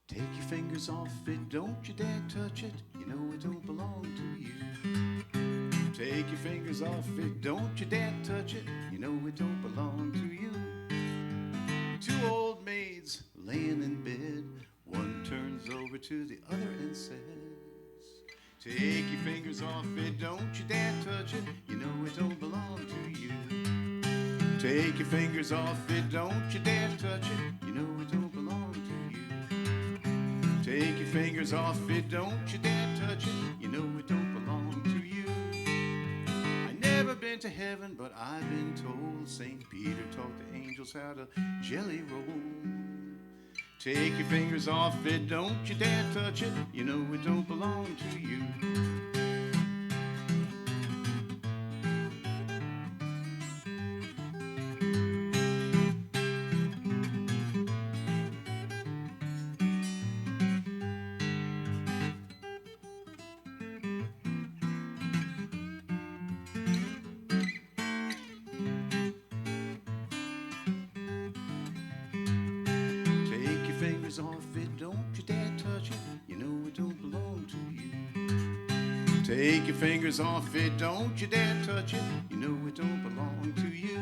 Take your fingers off it, don't you dare touch it. You know it don't belong to you. Take your fingers off it, don't you dare touch it. You know it don't belong to you. Two old maids laying in bed. One turns over to the other and says, take your fingers off it, don't you dare touch it. You know it don't belong to you. Take your fingers off it, don't you dare touch it. You know it don't belong to you. Take your fingers off it, don't you dare touch it. You know it don't belong to you. I never been to heaven, but I've been told St. Peter taught the angels how to jelly roll. Take your fingers off it, don't you dare touch it. You know it don't belong to you. Off it, don't you dare touch it. You know it don't belong to you. Take your fingers off it, don't you dare touch it. You know it don't belong to you.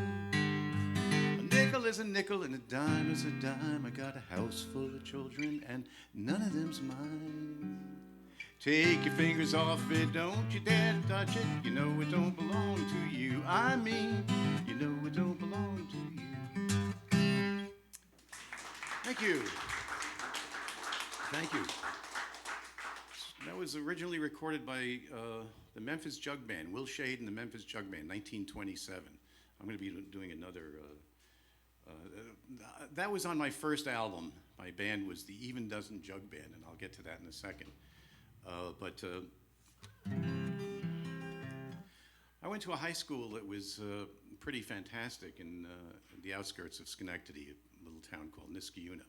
A nickel is a nickel and a dime is a dime. I got a house full of children and none of them's mine. Take your fingers off it, don't you dare touch it. You know it don't belong to you. I mean, you know it don't belong to you. Thank you. Thank you. That was originally recorded by the Memphis Jug Band, Will Shade and the Memphis Jug Band, 1927. I'm going to be doing another. That was on my first album. My band was the Even Dozen Jug Band, and I'll get to that in a second. But I went to a high school that was pretty fantastic in the outskirts of Schenectady, a little town called Niskayuna.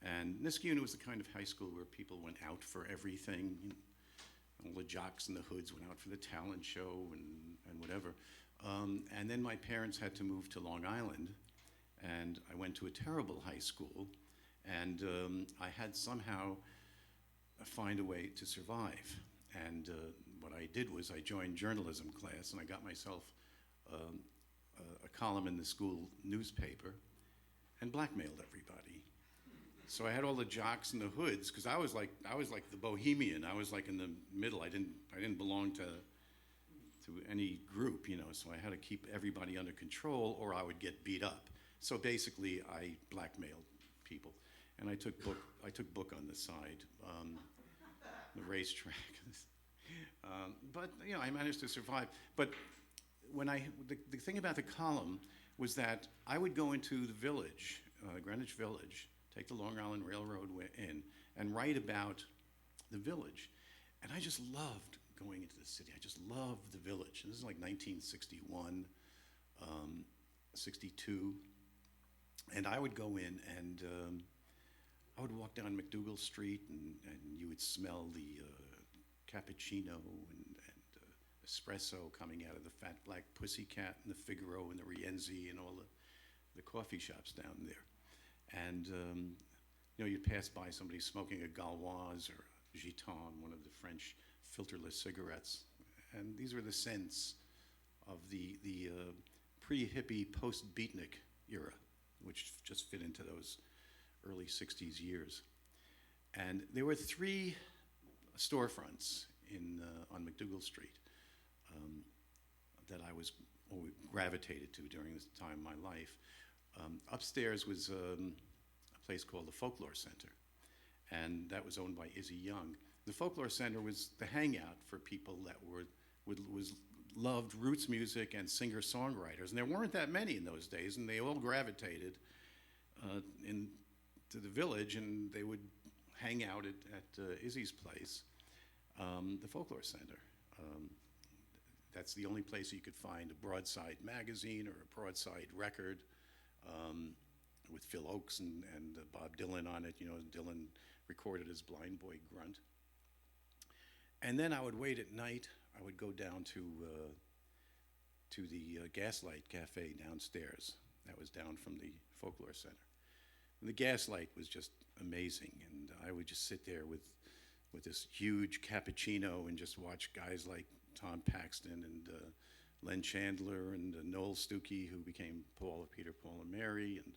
And Niskayuna was the kind of high school where people went out for everything. You know, all the jocks and the hoods went out for the talent show and whatever. And then my parents had to move to Long Island, and I went to a terrible high school, and I had somehow find a way to survive. And what I did was I joined journalism class, and I got myself a column in the school newspaper and blackmailed everybody. So I had all the jocks and the hoods, because I was like the bohemian. I was like in the middle. I didn't belong to any group, you know. So I had to keep everybody under control, or I would get beat up. So basically, I blackmailed people, and I took book on the side, the racetrack. But you know, I managed to survive. But when the thing about the column was that I would go into the village, Greenwich Village, take the Long Island Railroad in, and write about the village. And I just loved going into the city. I just loved the village. And this is like 1961, 62. And I would go in, and I would walk down McDougal Street, and you would smell the cappuccino and espresso coming out of the Fat Black Pussycat and the Figaro and the Rienzi and all the coffee shops down there. And you know, you'd pass by somebody smoking a Gauloise or a Giton, one of the French filterless cigarettes. And these were the scents of the pre-hippie, post-beatnik era, which just fit into those early 60s years. And there were three storefronts on McDougal Street that I was gravitated to during this time of my life. Upstairs was a place called the Folklore Center, and that was owned by Izzy Young. The Folklore Center was the hangout for people that loved roots music and singer-songwriters, and there weren't that many in those days, and they all gravitated to the village, and they would hang out at Izzy's place, the Folklore Center. That's the only place you could find a Broadside magazine or a Broadside record with Phil Oakes and Bob Dylan on it. You know, Dylan recorded his Blind Boy Grunt. And then I would wait at night. I would go down to the Gaslight Cafe downstairs. That was down from the Folklore Center. And the Gaslight was just amazing. And I would just sit there with this huge cappuccino and just watch guys like Tom Paxton and Len Chandler and Noel Stuckey, who became Peter, Paul, and Mary, and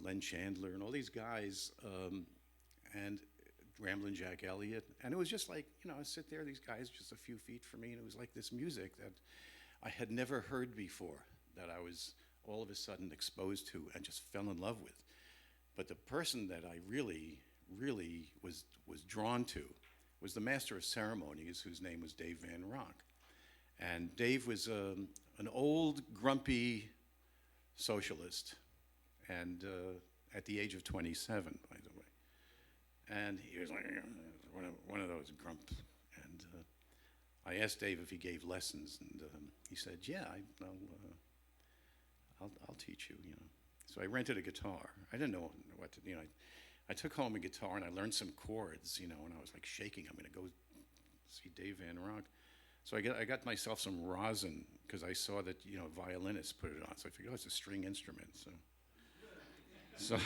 Len Chandler, and all these guys, and Ramblin' Jack Elliott. And it was just like, I sit there, these guys just a few feet from me, and it was like this music that I had never heard before, that I was all of a sudden exposed to and just fell in love with. But the person that I really was drawn to was the master of ceremonies, whose name was Dave Van Ronk. And Dave was an old, grumpy socialist, and at the age of 27, by the way. And he was like one of those grumps. And I asked Dave if he gave lessons, and he said, "Yeah, I'll teach you." So I rented a guitar. I didn't know what to. I took home a guitar and I learned some chords. And I was like shaking. I'm going to go see Dave Van Ronk. So I got myself some rosin because I saw that violinists put it on. So I figured, oh, it's a string instrument. So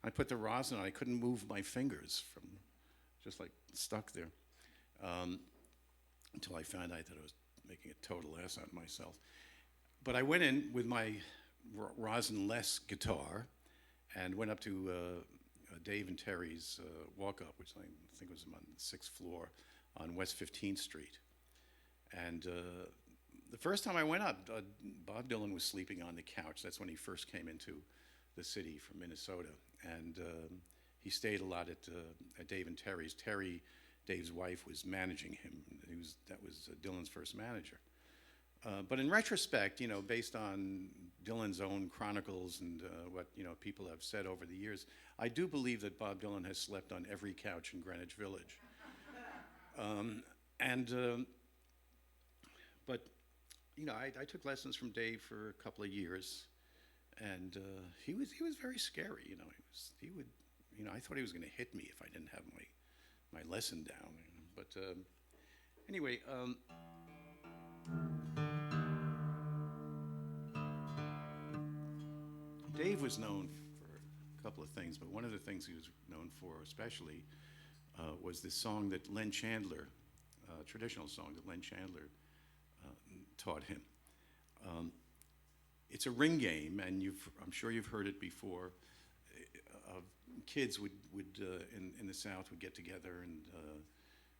I put the rosin on. I couldn't move my fingers from just like stuck there until I found out that I was making a total ass out of myself. But I went in with my rosin-less guitar and went up to Dave and Terry's walk-up, which I think was on the 6th floor on West 15th Street. And the first time I went up, Bob Dylan was sleeping on the couch. That's when he first came into the city from Minnesota. And he stayed a lot at Dave and Terry's. Terry, Dave's wife, was managing him. That was Dylan's first manager. But in retrospect, based on Dylan's own chronicles and what people have said over the years, I do believe that Bob Dylan has slept on every couch in Greenwich Village. But I took lessons from Dave for a couple of years, and he was very scary. He would I thought he was going to hit me if I didn't have my lesson down. But anyway. Dave was known for a couple of things, but one of the things he was known for especially was this song that Len Chandler, traditional song that Len Chandler taught him. It's a ring game, and I'm sure you've heard it before. Kids would in the South would get together, and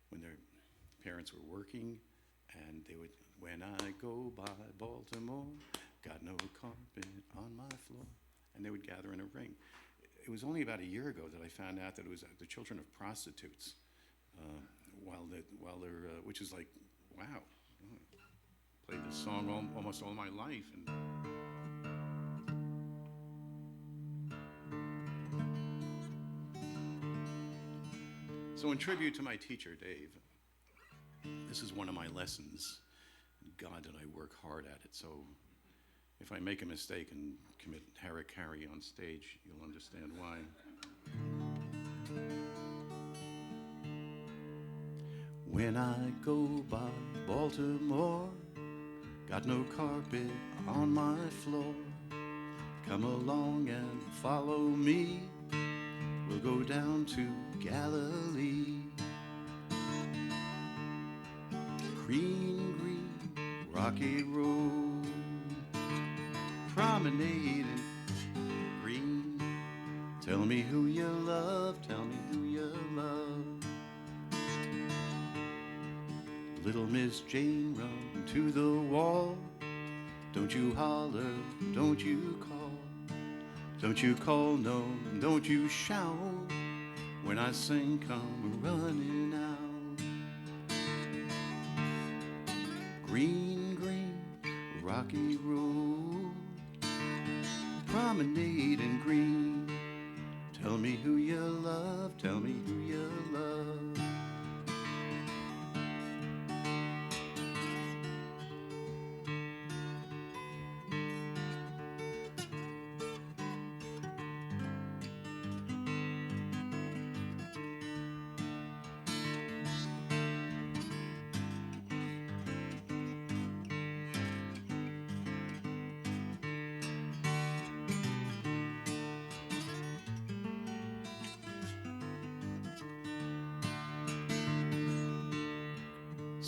when their parents were working, and they would, "When I go by Baltimore, got no carpet on my floor," and they would gather in a ring. It was only about a year ago that I found out that it was the children of prostitutes, while they're, which is like, wow. Played this song almost all my life, and so in tribute to my teacher, Dave, this is one of my lessons. God, did I work hard at it. So if I make a mistake and commit hara-kiri on stage, you'll understand why. When I go by Baltimore, got no carpet on my floor. Come along and follow me. We'll go down to Galilee. Green, rocky road, promenade in green. Tell me who you love, tell me who you love. Little Miss Jane, run to the wall. Don't you holler, don't you call. Don't you call, no, don't you shout. When I sing, come running out. Green, rocky road, promenade in green. Tell me who you love, tell me who you love.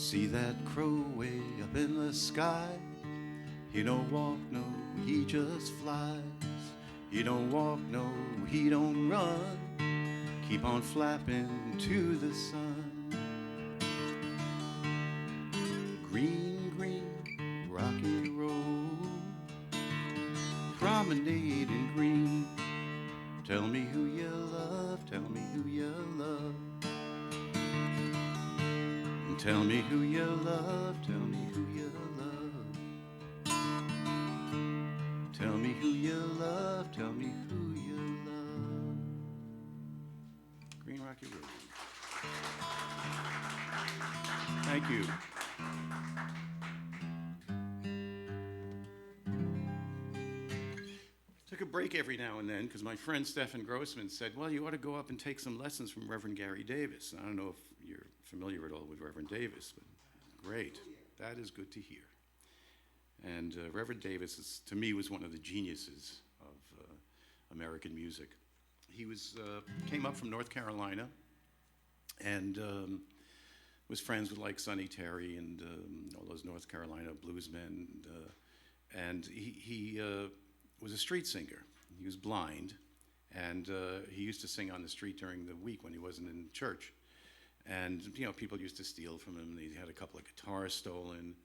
See that crow way up in the sky? He don't walk, no, he just flies. He don't walk, no, he don't run. Keep on flapping to the sun. Green, green, rocky road, promenading green. Tell me who you love, tell me who you love. Tell me who you love, tell me who you love. Tell me who you love, tell me who you love. Green Rocky Road. Thank you. Took a break every now and then because my friend Stephen Grossman said, well, you ought to go up and take some lessons from Reverend Gary Davis. I don't know if you're familiar at all with Reverend Davis, but great. That is good to hear. And Reverend Davis, to me, was one of the geniuses of American music. He came up from North Carolina and was friends with like Sonny Terry and all those North Carolina bluesmen. And he was a street singer. He was blind, and he used to sing on the street during the week when he wasn't in church. And, you know, people used to steal from him. He had a couple of guitars stolen.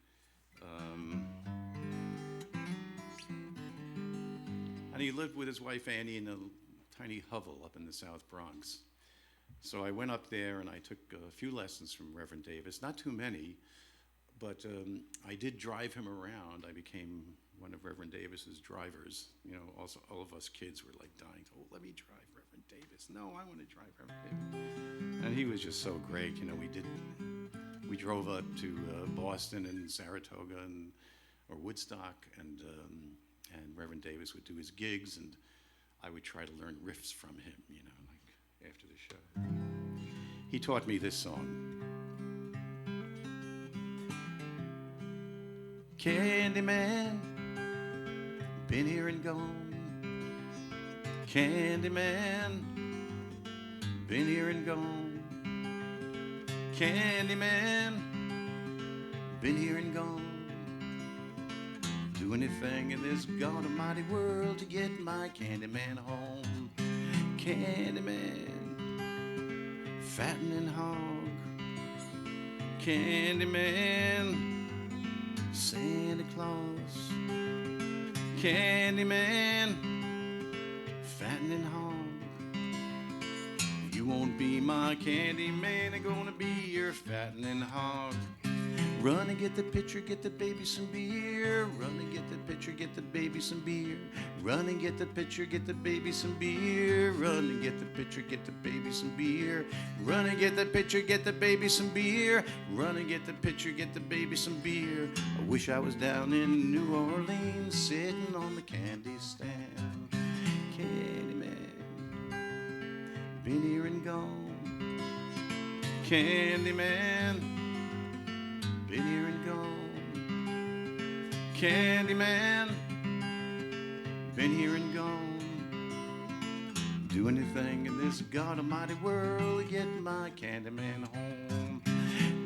And he lived with his wife Annie in a tiny hovel up in the South Bronx. So I went up there and I took a few lessons from Reverend Davis, not too many, but I did drive him around. I became one of Reverend Davis's drivers. You know, also all of us kids were like dying. Oh, let me drive Reverend Davis. No, I want to drive Reverend Davis. And he was just so great. You know, we drove up to Boston and Saratoga or Woodstock, and Reverend Davis would do his gigs, and I would try to learn riffs from him, you know, like after the show. He taught me this song. Candyman, been here and gone. Candyman, been here and gone. Candyman, been here and gone. Do anything in this God Almighty world to get my Candyman home. Candyman, fattening hog. Candyman, Santa Claus. Candyman, fattening hog. You won't be my Candyman, I'm gonna be your fattening hog. Run and get the pitcher, get the baby some beer. Run and get the pitcher, get the baby some beer. Run and get the pitcher, get the baby some beer. Run and get the pitcher, get the baby some beer. Run and get the pitcher, get the baby some beer. Run and get the pitcher, get the baby some beer. I wish I was down in New Orleans, sitting on the candy stand. Candyman, been here and gone. Candyman, been here and gone. Candyman, been here and gone. Do anything in this God Almighty world to get my Candyman home.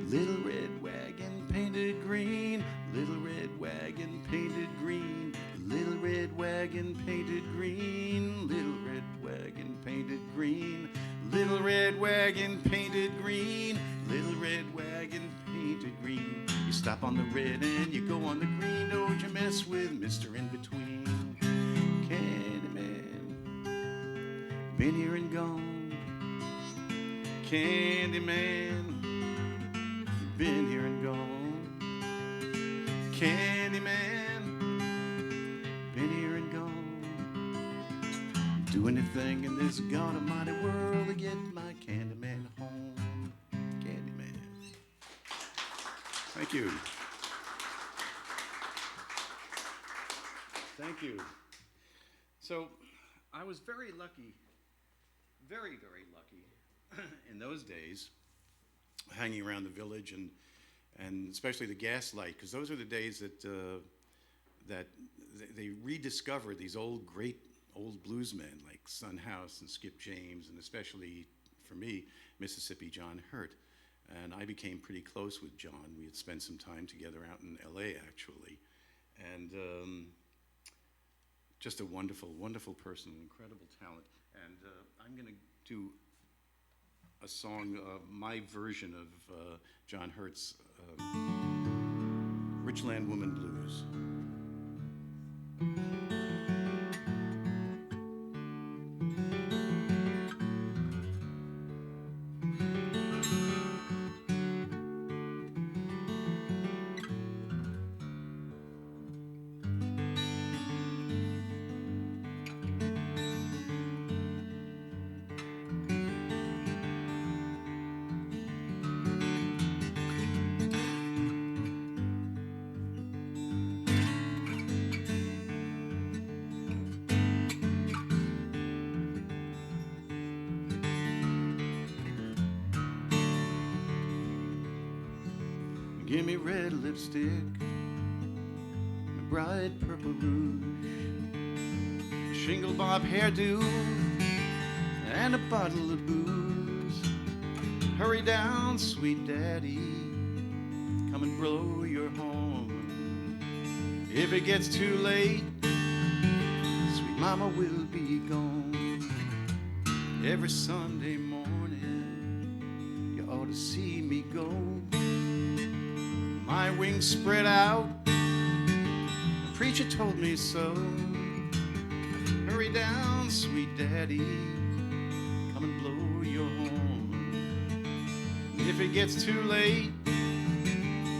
Little red wagon painted green. Little red wagon painted green. Little red wagon painted green. Little red wagon painted green. Little red wagon painted green. Little red wagon painted green. You stop on the red and you go on the green. Don't you mess with Mr. In Between. Candyman, been here and gone. Candyman, been here and gone. Candyman, been here and gone. Do anything in this God Almighty world to get my Candyman home. Candyman. Thank you. Thank you. So I was very lucky, very, very lucky in those days, hanging around the village and especially the Gaslight, because those are the days that they rediscovered these great old bluesmen like Son House and Skip James, and especially for me, Mississippi John Hurt. and I became pretty close with John. We had spent some time together out in LA, actually. And just a wonderful, wonderful person, incredible talent. And I'm going to do a song, my version of John Hurt's Richland Woman Blues. Give me red lipstick, a bright purple rouge, a shingle bob hairdo, and a bottle of booze. Hurry down, sweet daddy, come and blow your horn. If it gets too late, sweet mama will be gone. Every Sunday morning, you ought to see me go. My wings spread out, the preacher told me so. Hurry down, sweet daddy, come and blow your horn. And if it gets too late,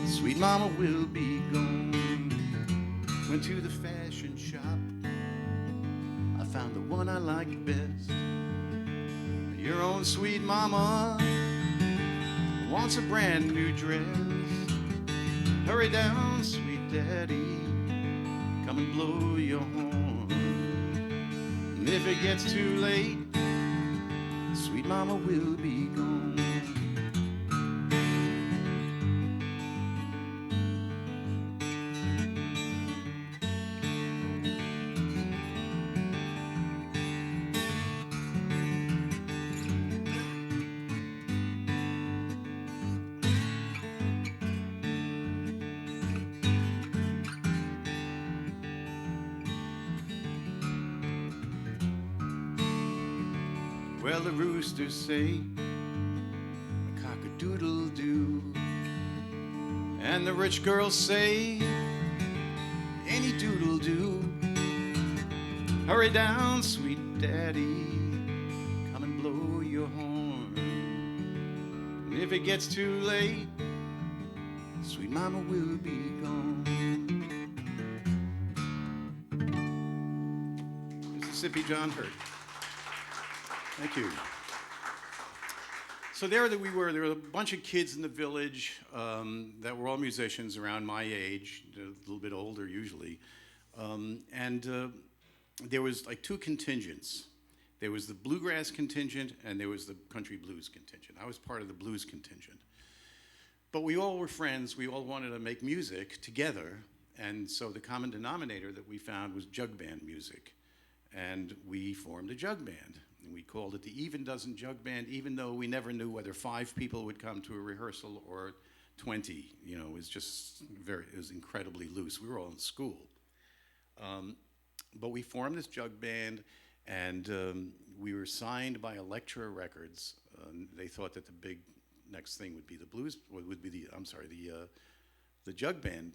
sweet mama will be gone. Went to the fashion shop, I found the one I liked best. Your own sweet mama wants a brand new dress. Hurry down, sweet daddy, come and blow your horn. And if it gets too late, sweet mama will be gone. Well, the roosters say a cock-a-doodle-doo, and the rich girls say any doodle-doo. Hurry down, sweet daddy, come and blow your horn. And if it gets too late, sweet mama will be gone. Mississippi John Hurt. Thank you. So there we were. There were a bunch of kids in the village that were all musicians around my age, a little bit older usually. There was like two contingents. There was the bluegrass contingent and there was the country blues contingent. I was part of the blues contingent. But we all were friends. We all wanted to make music together. And so the common denominator that we found was jug band music. And we formed a jug band. And we called it the Even Dozen Jug Band, even though we never knew whether 5 people would come to a rehearsal or 20. You know, it was just it was incredibly loose. We were all in school. But we formed this jug band, and we were signed by Elektra Records. They thought that the big next thing would be the blues, would be the jug band.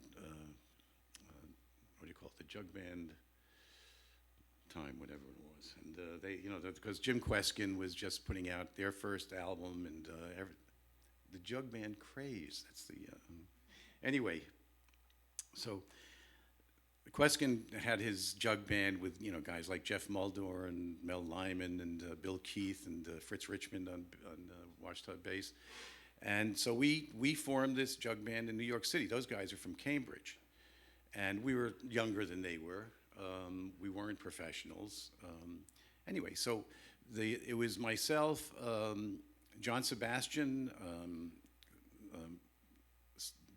What do you call it? The jug band time, whatever it was. And they, you know, because Jim Kweskin was just putting out their first album, and the jug band craze. That's the anyway. So Kweskin had his jug band with, you know, guys like Jeff Muldor and Mel Lyman and Bill Keith and Fritz Richmond on washtub bass. And so we formed this jug band in New York City. Those guys are from Cambridge. And we were younger than they were. We weren't professionals. Anyway, so it was myself, John Sebastian,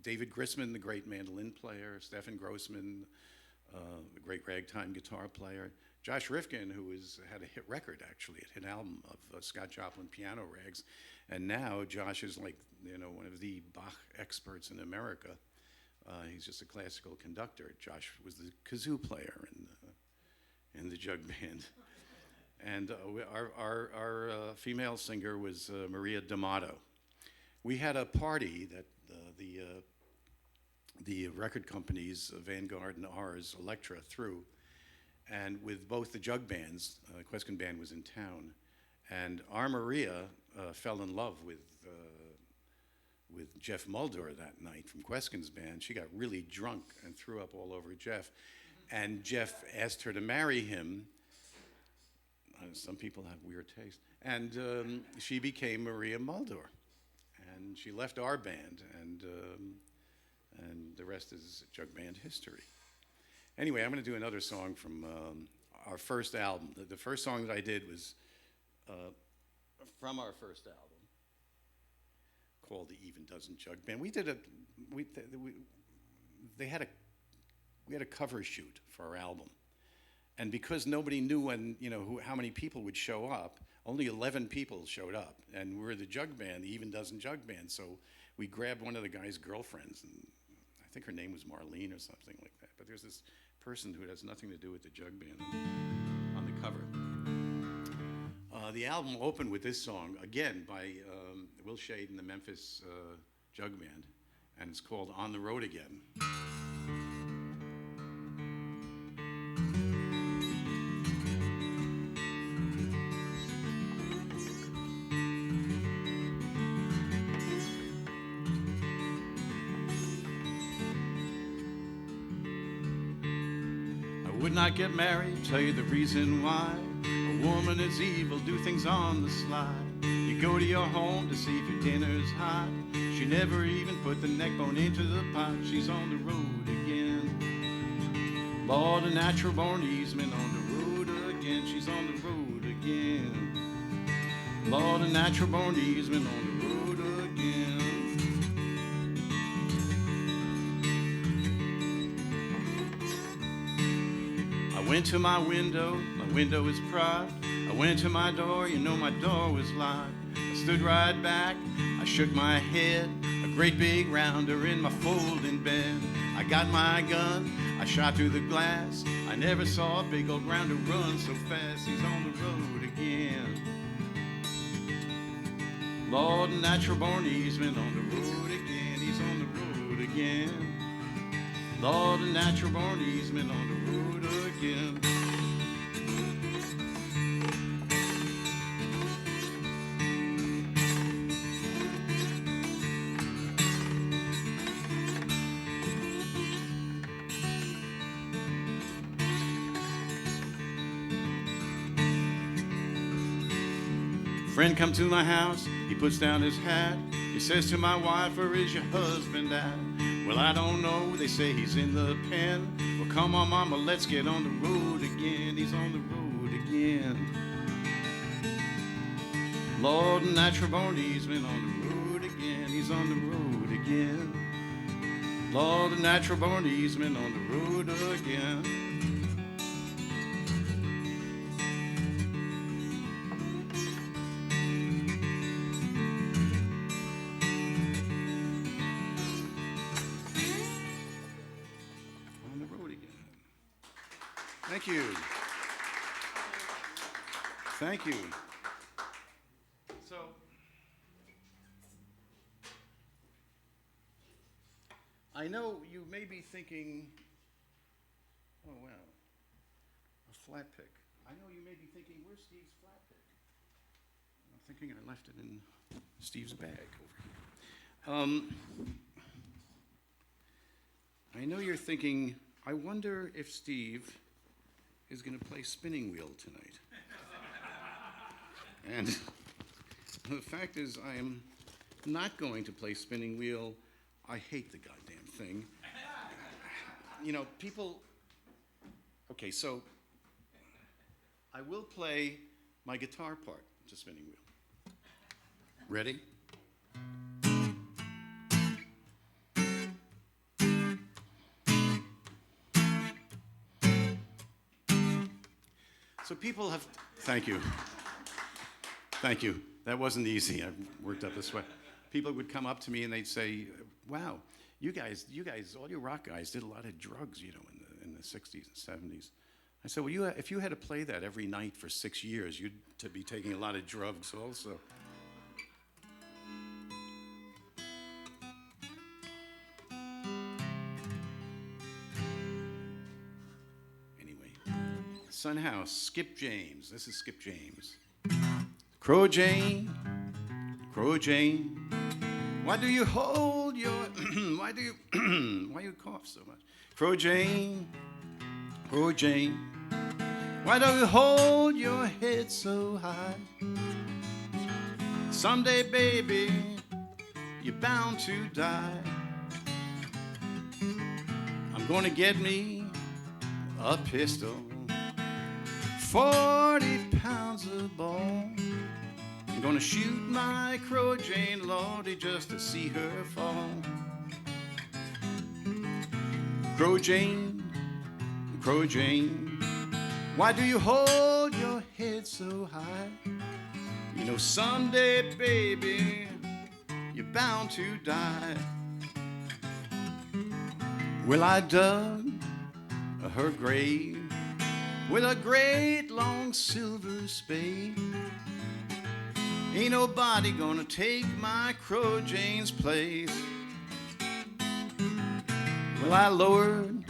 David Grisman, the great mandolin player, Stefan Grossman, the great ragtime guitar player, Josh Rifkin, who had a hit record, actually, a hit album of Scott Joplin piano rags. And now Josh is like, one of the Bach experts in America. He's just a classical conductor. Josh was the kazoo player in the jug band. And our female singer was Maria D'Amato. We had a party that the record companies, Vanguard and ours, Elektra, threw. And with both the jug bands, Queskin Band was in town, and our Maria fell in love with Jeff Mulder that night from Queskin's band. She got really drunk and threw up all over Jeff, and Jeff asked her to marry him. Some people have weird taste, and she became Maria Mulder, and she left our band, and the rest is jug band history. Anyway, I'm going to do another song from our first album. The first song that I did was from our first album, called The Even Dozen Jug Band. We had a cover shoot for our album, and because nobody knew when how many people would show up, only 11 people showed up, and we're the jug band, the Even Dozen Jug Band. So we grabbed one of the guy's girlfriends, and I think her name was Marlene or something like that. But there's this person who has nothing to do with the jug band on the cover. The album opened with this song, again by Will Shade and the Memphis Jug Band, and it's called On the Road Again. Would not get married, tell you the reason why. A woman is evil, do things on the sly. You go to your home to see if your dinner's hot. She never even put the neck bone into the pot. She's on the road again. Lord, a natural born easement on the road again. She's on the road again. Lord, a natural born easement on the road again. I went to my window is proud. I went to my door, my door was locked. I stood right back, I shook my head, a great big rounder in my folding bed. I got my gun, I shot through the glass. I never saw a big old rounder run so fast. He's on the road again. Lord, natural born easement on the road again. He's on the road again. Lord, a natural born easement on the road again. Friend come to my house, he puts down his hat. He says to my wife, where is your husband at? Well, I don't know, they say he's in the pen. Well, come on, mama, let's get on the road again. He's on the road again. Lord, a natural born easement on the road again. He's on the road again. Lord, a natural born easement on the road again. Thank you. Thank you. So, I know you may be thinking, oh wow, a flat pick. I know you may be thinking, where's Steve's flat pick? I'm thinking I left it in Steve's bag over here. I know you're thinking, I wonder if Steve is going to play spinning wheel tonight. And the fact is, I am not going to play spinning wheel. I hate the goddamn thing. People... Okay, so I will play my guitar part to spinning wheel. Ready? So people have, thank you. Thank you. That wasn't easy. I worked up a sweat. People would come up to me and they'd say, wow, you guys, all you rock guys did a lot of drugs, in the 60s and 70s. I said, well, if you had to play that every night for 6 years, you'd be taking a lot of drugs also. Anyway, Son House, Skip James. This is Skip James. Crow Jane, why do you hold your, why you cough so much? Crow Jane, why do you hold your head so high? Someday, baby, you're bound to die. I'm gonna get me a pistol, 40 pounds of bone. I'm gonna shoot my Crow Jane, Lordy, just to see her fall. Crow Jane, why do you hold your head so high? Someday, baby, you're bound to die. Well, I dug her grave with a great long silver spade. Ain't nobody gonna take my Crow Jane's place. Well, I lowered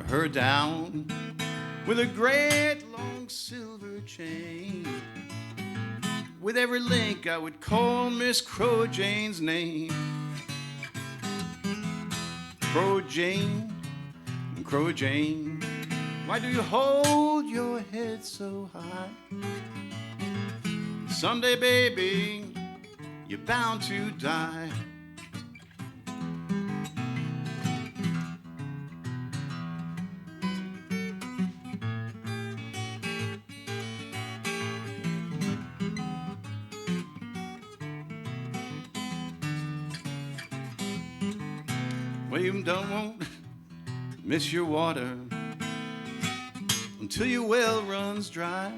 her down with a great long silver chain. With every link I would call Miss Crow Jane's name. Crow Jane, why do you hold your head so high? Someday, baby, you're bound to die. Well, you won't miss your water until your well runs dry.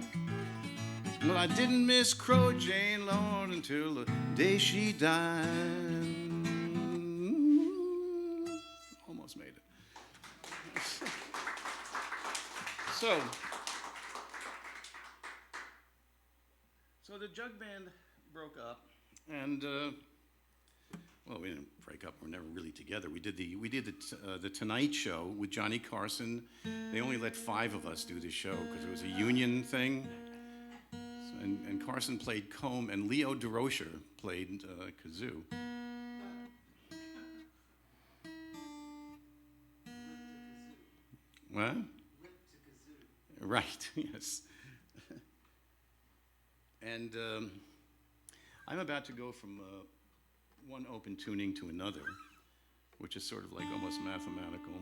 Well, I didn't miss Crow Jane, Lord, until the day she died. Almost made it. So the jug band broke up, and well, we didn't break up. We're never really together. We did the Tonight Show with Johnny Carson. They only let 5 of us do the show because it was a union thing. And Carson played comb, and Leo DeRocher played kazoo. What? Right, yes. And I'm about to go from one open tuning to another, which is sort of like almost mathematical.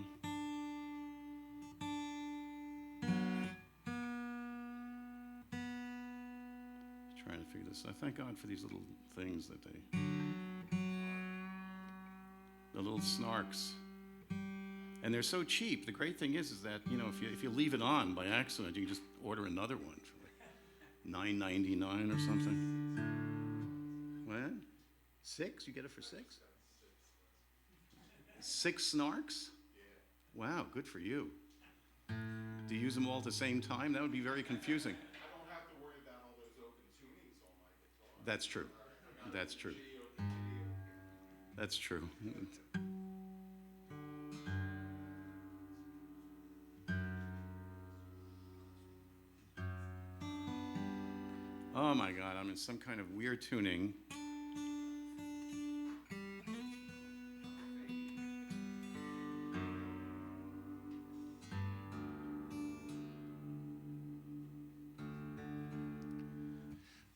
Trying to figure this out. Thank God for these little things that the little snarks. And they're so cheap. The great thing is that, if you leave it on by accident, you can just order another one for like $9.99 or something. What? 6? You get it for 6? 6 snarks? Wow, good for you. Do you use them all at the same time? That would be very confusing. That's true. That's true. That's true. Oh my God, I'm in some kind of weird tuning.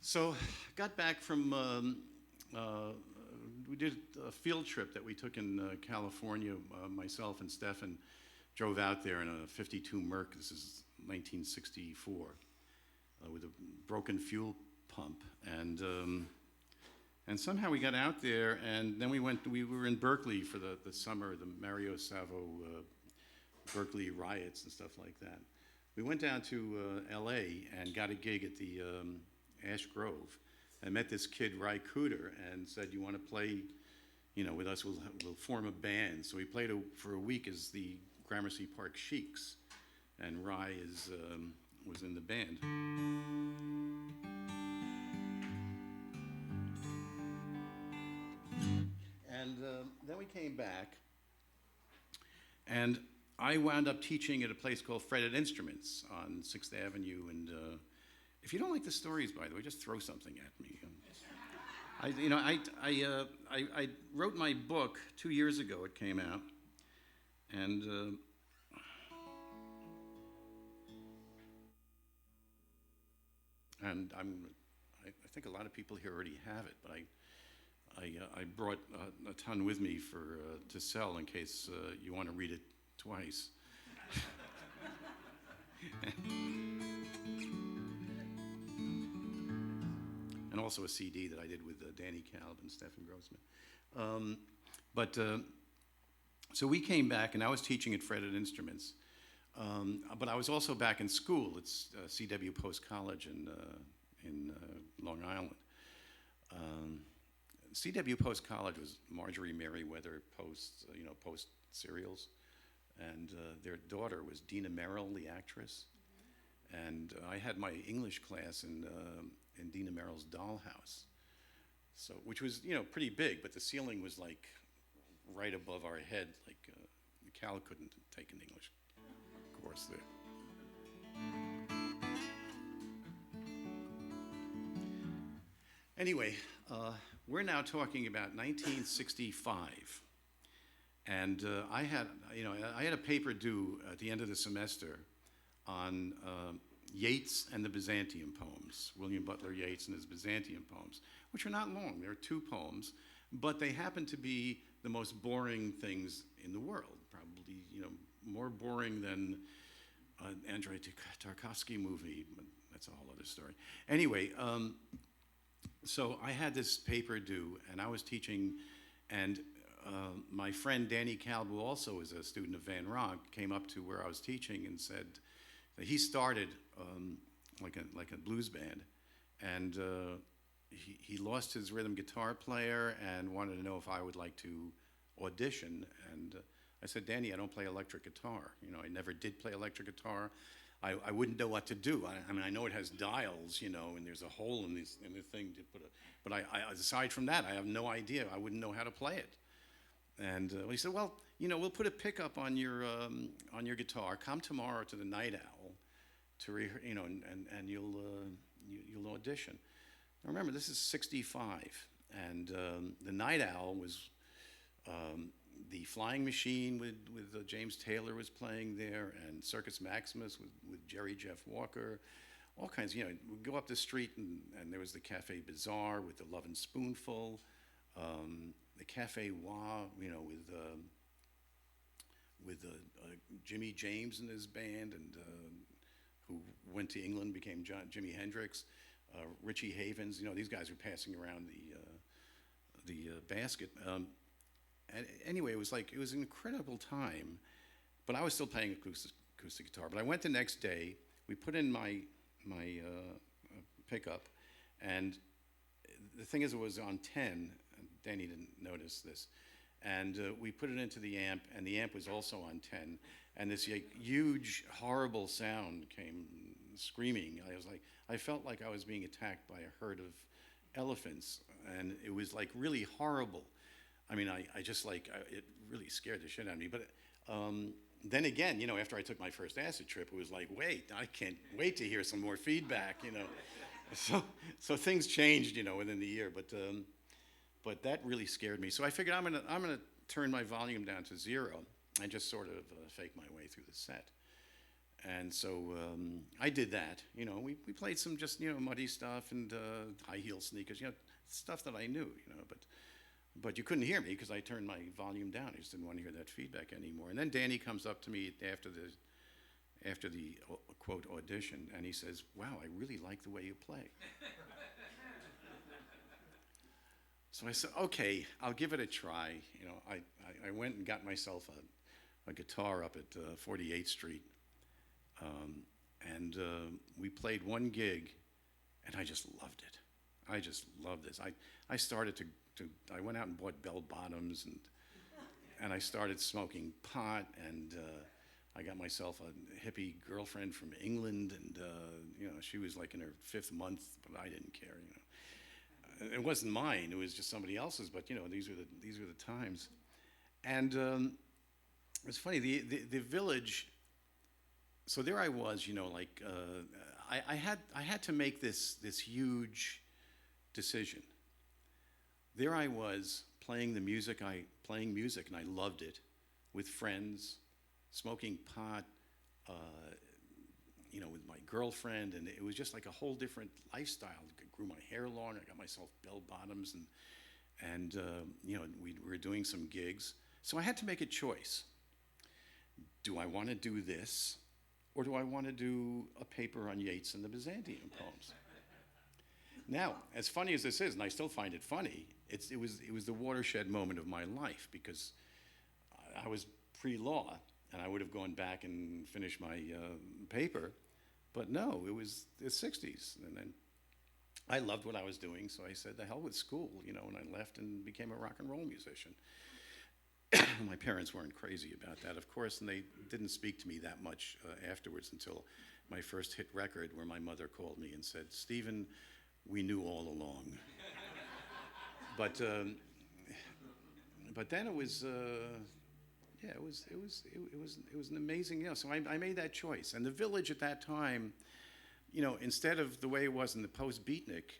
So, got back from, we did a field trip that we took in California. Myself and Stefan drove out there in a 52 Merc. This is 1964, with a broken fuel pump. And somehow we got out there, and then we were in Berkeley for the summer, the Mario Savo Berkeley riots and stuff like that. we went down to L.A. and got a gig at the Ash Grove. I met this kid, Ry Cooter, and said, "You want to play, with us? We'll form a band." So we played for a week as the Gramercy Park Sheiks, and Ry was in the band. And then we came back, and I wound up teaching at a place called Fretted Instruments on 6th Avenue. And if you don't like the stories, by the way, just throw something at me. I wrote my book 2 years ago. It came out, and I think a lot of people here already have it, but I brought a ton with me to sell in case you want to read it twice. And also a CD that I did with Danny Kalb and Stefan Grossman. So we came back, and I was teaching at Fretted Instruments. But I was also back in school. It's CW Post College in Long Island. CW Post College was Marjorie Merriweather Post serials, and their daughter was Dina Merrill, the actress. And I had my English class in Dina Merrill's dollhouse, which was pretty big, but the ceiling was like right above our head, like Cal couldn't take an English course there. Anyway, we're now talking about 1965, and I had a paper due at the end of the semester on Yeats and the Byzantium poems, William Butler Yeats and his Byzantium poems, which are not long. They're 2 poems, but they happen to be the most boring things in the world, probably more boring than an Andrei Tarkovsky movie, but that's a whole other story. Anyway, so I had this paper due, and I was teaching, and my friend Danny Kalb, who also is a student of Van Rogge, came up to where I was teaching and said that he started like a blues band, and he lost his rhythm guitar player and wanted to know if I would like to audition. And I said, "Danny, I don't play electric guitar. I never did play electric guitar. I wouldn't know what to do. I mean, I know it has dials, and there's a hole in the thing to put but I aside from that, I have no idea. I wouldn't know how to play it." And he said, "Well, we'll put a pickup on your guitar. Come tomorrow to the Night Owl, and you'll audition." Now remember, this is '65, and the Night Owl was the Flying Machine with James Taylor was playing there, and Circus Maximus with Jerry Jeff Walker, all kinds. We'd go up the street, and there was the Cafe Bazaar with the Lovin' Spoonful, the Cafe Wah, with Jimmy James and his band, and who went to England, became Jimi Hendrix, Richie Havens. These guys were passing around the basket. And anyway, it was an incredible time, but I was still playing acoustic guitar. But I went the next day. We put in my pickup, and the thing is, it was on 10. And Danny didn't notice this, and we put it into the amp, and the amp was also on 10. And this huge, horrible sound came screaming. I felt like I was being attacked by a herd of elephants, and it was really horrible. I mean, it really scared the shit out of me. But then again, after I took my first acid trip, it was like, wait, I can't wait to hear some more feedback, So things changed, within the year. But that really scared me. So I figured I'm gonna turn my volume down to 0 and just sort of fake my way through the set. And so I did that. We played some just muddy stuff and high heel sneakers, stuff that I knew, But you couldn't hear me because I turned my volume down. I just didn't want to hear that feedback anymore. And then Danny comes up to me after the quote audition, and he says, "Wow, I really like the way you play." So I said, "Okay, I'll give it a try." I went and got myself a guitar up at 48th Street, And we played one gig, and I just loved it. I just loved this. I started I went out and bought bell bottoms, and I started smoking pot, and I got myself a hippie girlfriend from England, and she was like in her 5th month, but I didn't care. It wasn't mine; it was just somebody else's. But these were the times, and it's funny. The village. So there I was, I had to make this huge decision. There I was playing music, and I loved it, with friends, smoking pot, with my girlfriend, and it was just like a whole different lifestyle. I grew my hair long. I got myself bell bottoms, and we were doing some gigs. So I had to make a choice. Do I want to do this, or do I want to do a paper on Yeats and the Byzantium poems? Now, as funny as this is, and I still find it funny, it was the watershed moment of my life, because I was pre-law, and I would have gone back and finished my paper, but no, it was the 60s, and then I loved what I was doing, so I said, the hell with school, and I left and became a rock and roll musician. My parents weren't crazy about that, of course, and they didn't speak to me that much afterwards until my first hit record, where my mother called me and said, "Stephen, we knew all along." But then it was, it was an amazing, So I made that choice, and the village at that time, instead of the way it was in the post-beatnik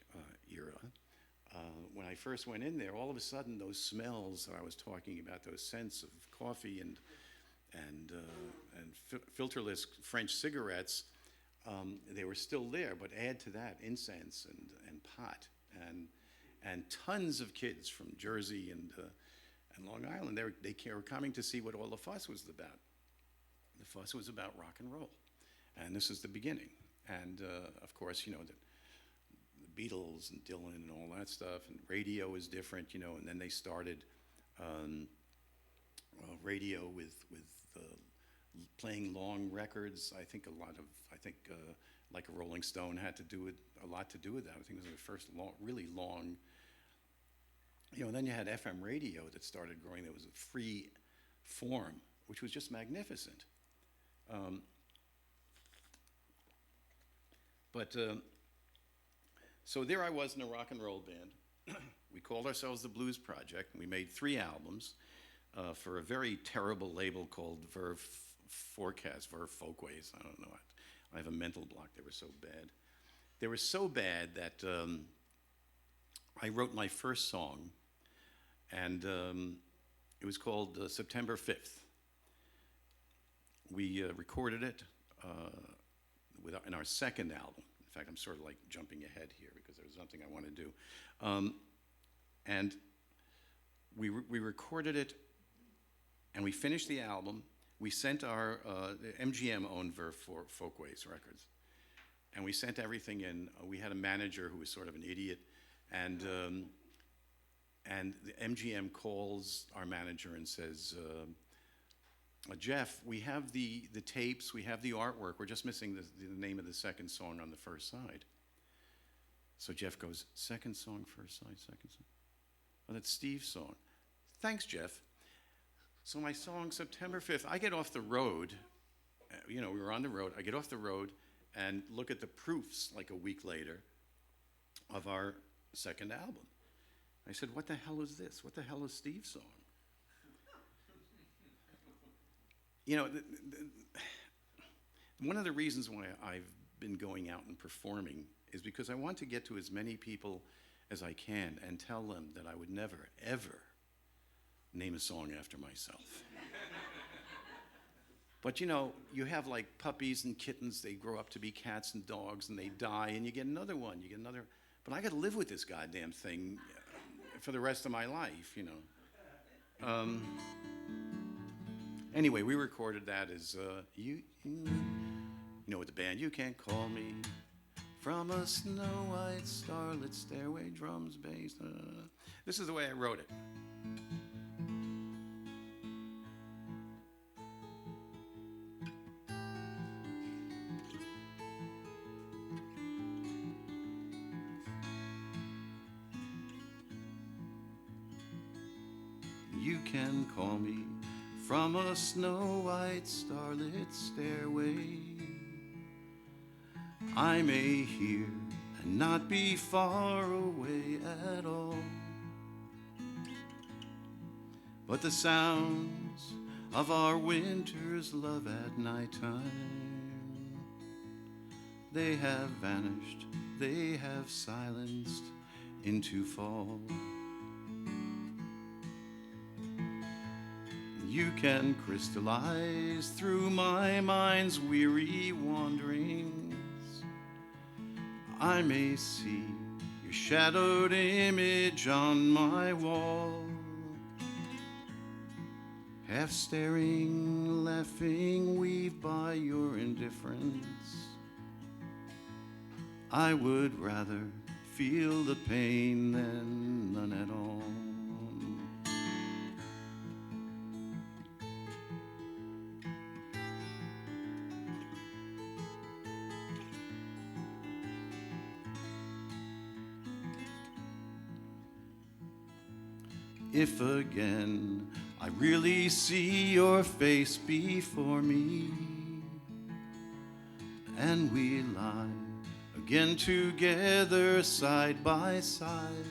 era. When I first went in there, all of a sudden those smells that I was talking about, those scents of coffee and filterless French cigarettes, they were still there. But add to that incense and pot and tons of kids from Jersey and Long Island. They were coming to see what all the fuss was about. The fuss was about rock and roll, and this is the beginning. And of course, the Beatles and Dylan and all that stuff, and radio is different, and then they started radio with playing long records. I think like a Rolling Stone had a lot to do with that. I think it was the first really long, and then you had FM radio that started growing. There was a free form, which was just magnificent. So there I was in a rock and roll band. We called ourselves the Blues Project, and we made 3 albums for a very terrible label called Verve Folkways. I don't know. I have a mental block. They were so bad. They were so bad that I wrote my first song, and it was called September 5th. We recorded it in our second album. In fact, I'm sort of like jumping ahead here because there's something I want to do. And we recorded it, and we finished the album. We sent our, MGM owned Verve Folkways Records, and we sent everything in. We had a manager who was sort of an idiot, and the MGM calls our manager and says, Jeff, we have the tapes, we have the artwork, we're just missing the name of the second song on the first side. So Jeff goes, second song, first side, second song? Oh, that's Steve's song. Thanks, Jeff. So my song, September 5th, I get off the road, we were on the road, I get off the road and look at the proofs like a week later of our second album. I said, what the hell is this? What the hell is Steve's song? One of the reasons why I've been going out and performing is because I want to get to as many people as I can and tell them that I would never, ever name a song after myself. But you have like puppies and kittens, they grow up to be cats and dogs, and they die, and you get another one, but I got to live with this goddamn thing for the rest of my life, Anyway, we recorded that as, with the band, You Can't Call Me from a snow-white starlit stairway, drums, bass. This is the way I wrote it. You can call me from a snow-white starlit stairway. I may hear and not be far away at all, but the sounds of our winter's love at nighttime, they have vanished, they have silenced into fall. You can crystallize through my mind's weary wanderings. I may see your shadowed image on my wall, half staring, laughing, weaved by your indifference. I would rather feel the pain than none at all. If again I really see your face before me, and we lie again together side by side,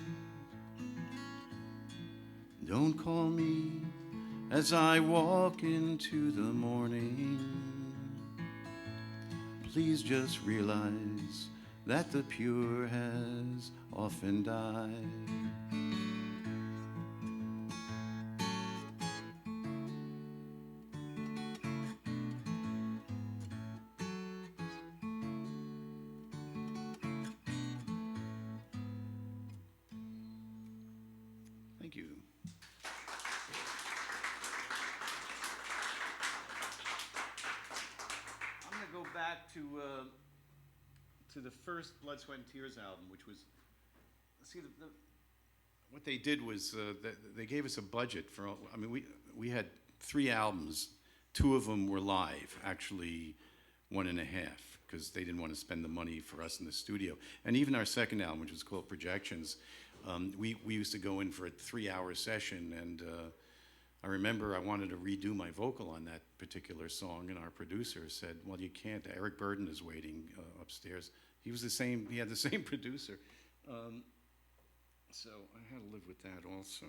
don't call me as I walk into the morning. Please just realize that the pure has often died. Thank you. I'm going to go back to the first Blood, Sweat, and Tears album, which was, see, what they did was they gave us a budget for, I mean, we had 3 albums. 2 of them were live, actually 1.5, because they didn't want to spend the money for us in the studio. And even our second album, which was called Projections, we used to go in for a 3-hour session, and I remember I wanted to redo my vocal on that particular song, and our producer said, well, you can't. Eric Burden is waiting upstairs. He was the same, he had the same producer. So I had to live with that also.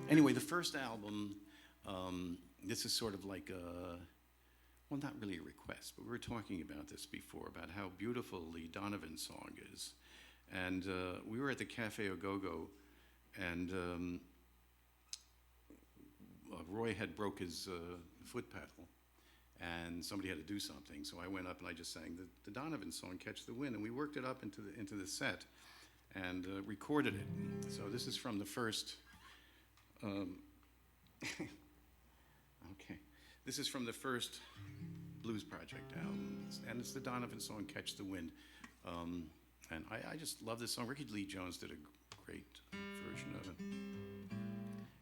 Anyway, the first album, this is sort of like a, well, not really a request, but we were talking about this before, about how beautiful the Donovan song is. And we were at the Cafe Ogogo, and Roy had broke his foot pedal, and somebody had to do something. So I went up and I just sang the Donovan song, Catch the Wind, and we worked it up into the set and recorded it. So this is from the first, okay. This is from the first Blues Project album, and it's the Donovan song, Catch the Wind. And I just love this song. Ricky Lee Jones did a great version of it.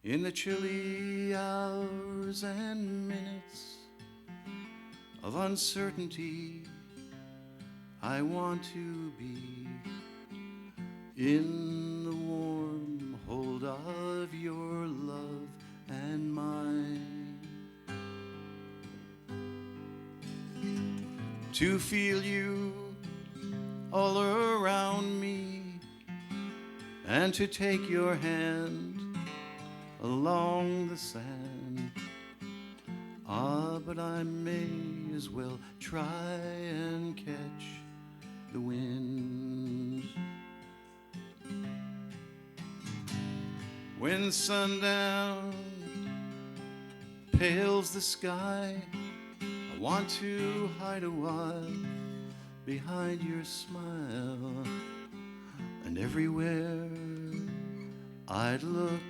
In the chilly hours and minutes of uncertainty, I want to be in the warm hold of your love and mine, to feel you all around me, and to take your hand along the sand. Ah, but I may as well try and catch the wind. When sundown pales the sky, I want to hide a while behind your smile, and everywhere I'd look,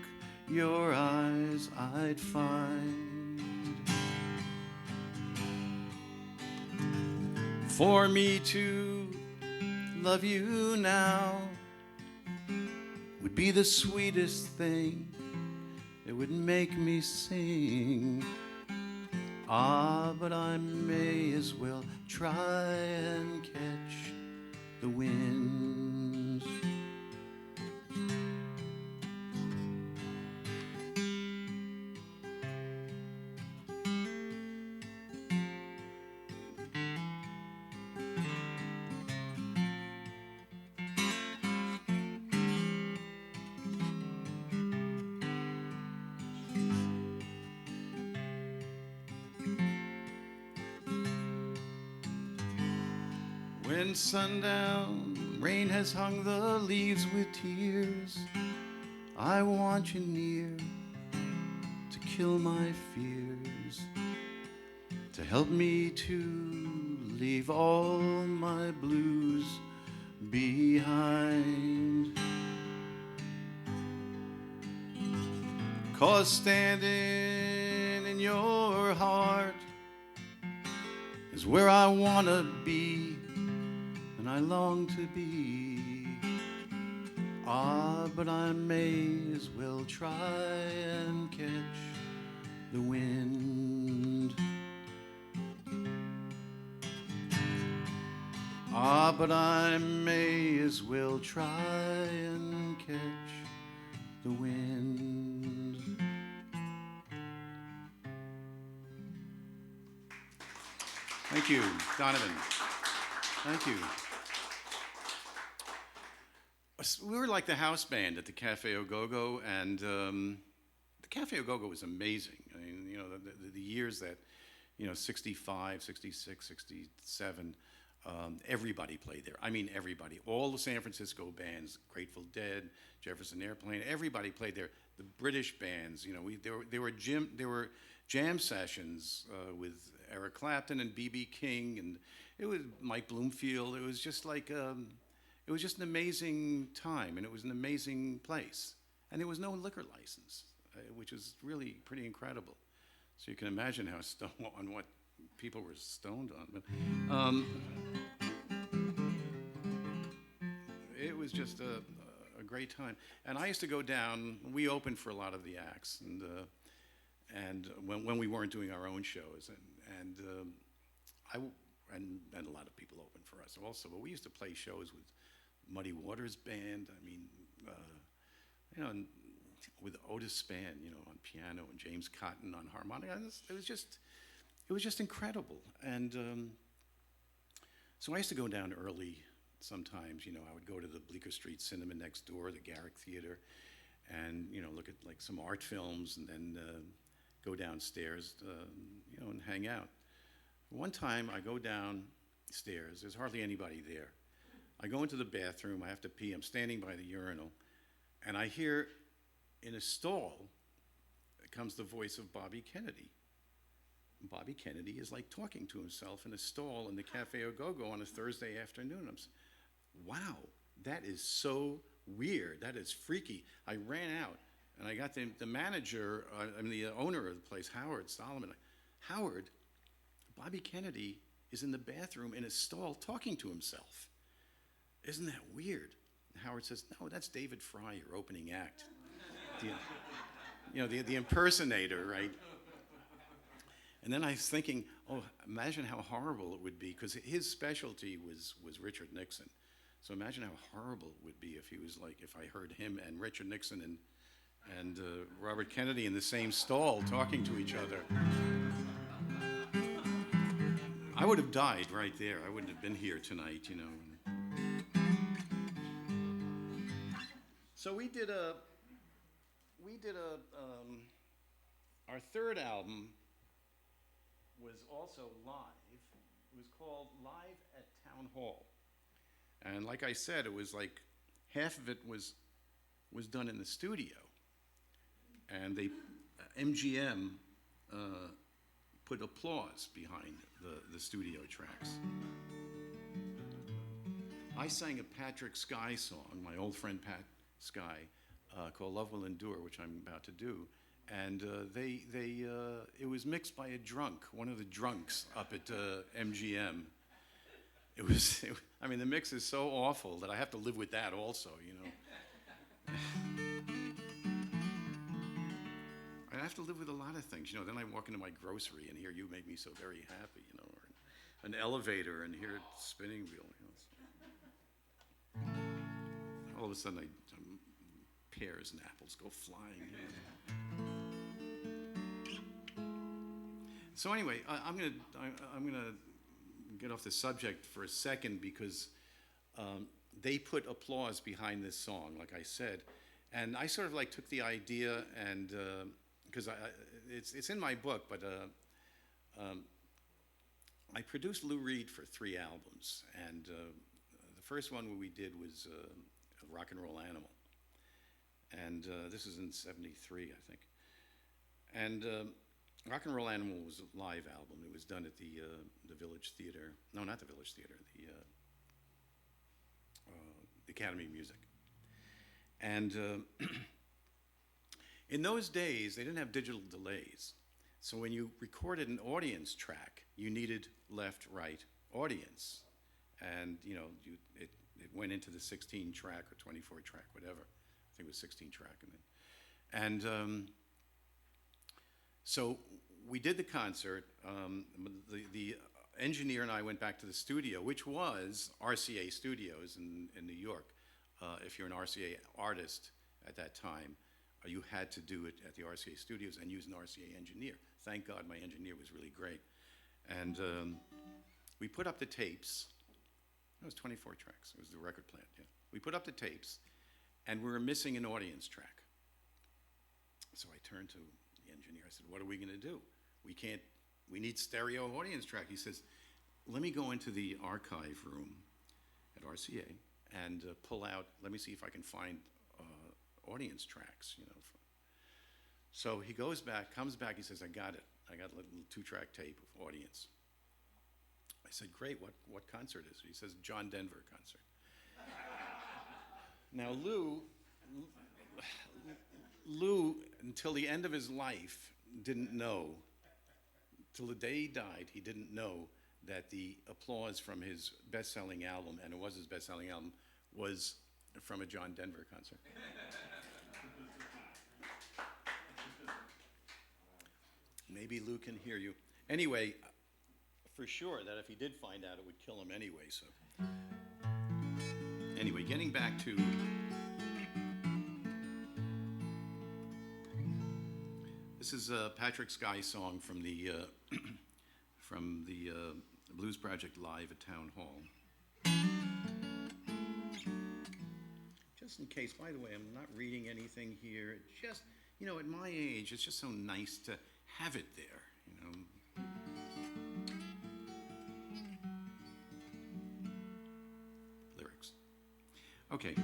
your eyes I'd find. For me to love you now would be the sweetest thing. It would make me sing. Ah, but I may as well try and catch the the wind. When sundown, rain has hung the leaves with tears, I want you near to kill my fears, to help me to leave all my blues behind. 'Cause standing in your heart is where I wanna be, and I long to be. But I may as well try and catch the wind. But I may as well try and catch the wind. Thank you, Donovan. Thank you. We were like the house band at the Cafe Au Go-Go, and the Cafe Au Go-Go was amazing. I mean, you know, the years that, you know, 65, 66, 67, everybody played there. I mean, everybody. All the San Francisco bands, Grateful Dead, Jefferson Airplane, everybody played there. The British bands, you know, there were jam sessions with Eric Clapton and B.B. King, and it was Mike Bloomfield. It was just like, it was just an amazing time, and it was an amazing place. And there was no liquor license, which was really pretty incredible. So you can imagine how on what people were stoned on. But it was just a great time. And I used to go down. We opened for a lot of the acts, and when we weren't doing our own shows, and a lot of people opened for us also. But we used to play shows with Muddy Waters Band. I mean, you know, and with Otis Spann, you know, on piano, and James Cotton on harmonica. It was just incredible. And so I used to go down early sometimes. You know, I would go to the Bleecker Street Cinema next door, the Garrick Theater, and, you know, look at like some art films, and then go downstairs, you know, and hang out. One time I go downstairs, there's hardly anybody there. I go into the bathroom, I have to pee, I'm standing by the urinal, and I hear in a stall comes the voice of Bobby Kennedy. Bobby Kennedy is like talking to himself in a stall in the Cafe Au Go-Go on a Thursday afternoon. I'm saying, wow, that is so weird, that is freaky. I ran out, and I got the manager, the owner of the place, Howard Solomon. Howard, Bobby Kennedy is in the bathroom in a stall talking to himself. Isn't that weird? And Howard says, no, that's David Fry, your opening act. The impersonator, right? And then I was thinking, oh, imagine how horrible it would be, because his specialty was Richard Nixon. So imagine how horrible it would be if I heard him and Richard Nixon and Robert Kennedy in the same stall talking to each other. I would have died right there. I wouldn't have been here tonight, you know. So we did our third album was also live. It was called Live at Town Hall. And like I said, it was like half of it was done in the studio. And MGM put applause behind the studio tracks. I sang a Patrick Sky song, my old friend Pat Sky, called Love Will Endure, which I'm about to do. And it was mixed by a drunk, one of the drunks up at MGM. The mix is so awful that I have to live with that also, you know. I have to live with a lot of things, you know. Then I walk into my grocery and here you make me so very happy, you know, or an elevator and here it's spinning wheel, you know. All of a sudden, pears and apples go flying. So anyway, I'm gonna get off the subject for a second because they put applause behind this song, like I said, and I sort of like took the idea and because it's in my book, but I produced Lou Reed for 3 albums, and the first one we did was Rock and Roll Animal, and this is in '73, I think, and Rock and Roll Animal was a live album. It was done at the Village Theater. No, not the Village Theater. The Academy of Music. And in those days, they didn't have digital delays. So when you recorded an audience track, you needed left, right audience. And it went into the 16-track or 24-track, whatever. I think it was 16-track. And so we did the concert. The engineer and I went back to the studio, which was RCA Studios in New York. If you're an RCA artist at that time, you had to do it at the RCA Studios and use an RCA engineer. Thank God my engineer was really great. And we put up the tapes. It was 24 tracks. It was the record plant, yeah. We put up the tapes, and we were missing an audience track. So I turned to the engineer. I said, what are we going to do? We need stereo audience track. He says, let me go into the archive room at RCA and pull out, let me see if I can find audience tracks, So he comes back, he says, I got it. I got a little 2-track tape of audience. I said, great, what concert is it? He says, John Denver concert. Now Lou, until the end of his life, didn't know, till the day he died, he didn't know that the applause from his best-selling album, and it was his best-selling album, was from a John Denver concert. Maybe Lou can hear you. Anyway, for sure that if he did find out, it would kill him anyway. So, anyway, getting back to this is a Patrick Sky song from the Blues Project live at Town Hall. Just in case, by the way, I'm not reading anything here. It just, at my age, it's just so nice to have it there, Lyrics. Okay.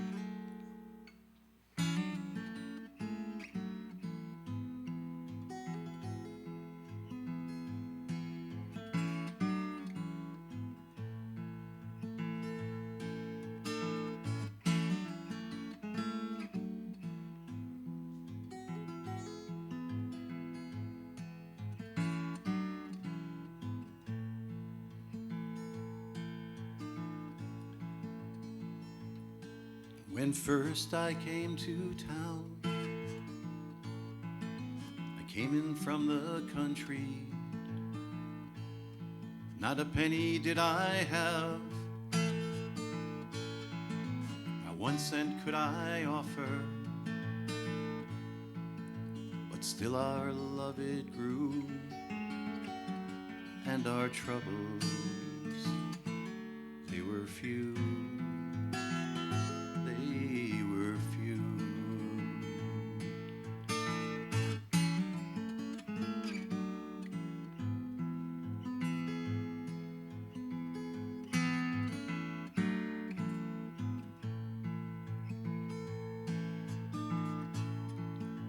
When first I came to town, I came in from the country. Not a penny did I have, not 1 cent could I offer, but still our love it grew, and our troubles, they were few.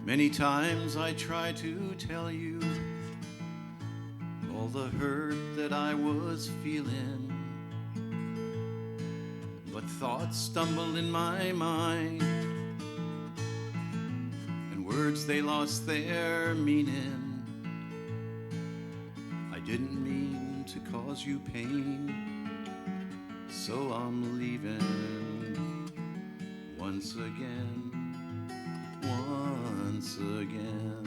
Many times I tried to tell you all the hurt that I was feeling, but thoughts stumbled in my mind, and words they lost their meaning. I didn't mean to cause you pain, so I'm leaving once again. Once again.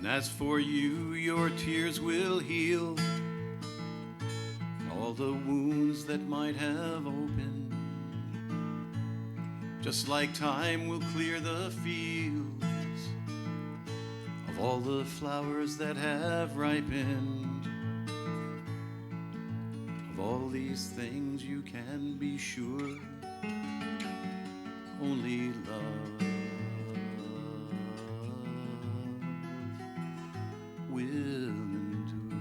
And as for you, your tears will heal all the wounds that might have opened, just like time will clear the fields of all the flowers that have ripened. Of all these things you can be sure, only love will endure.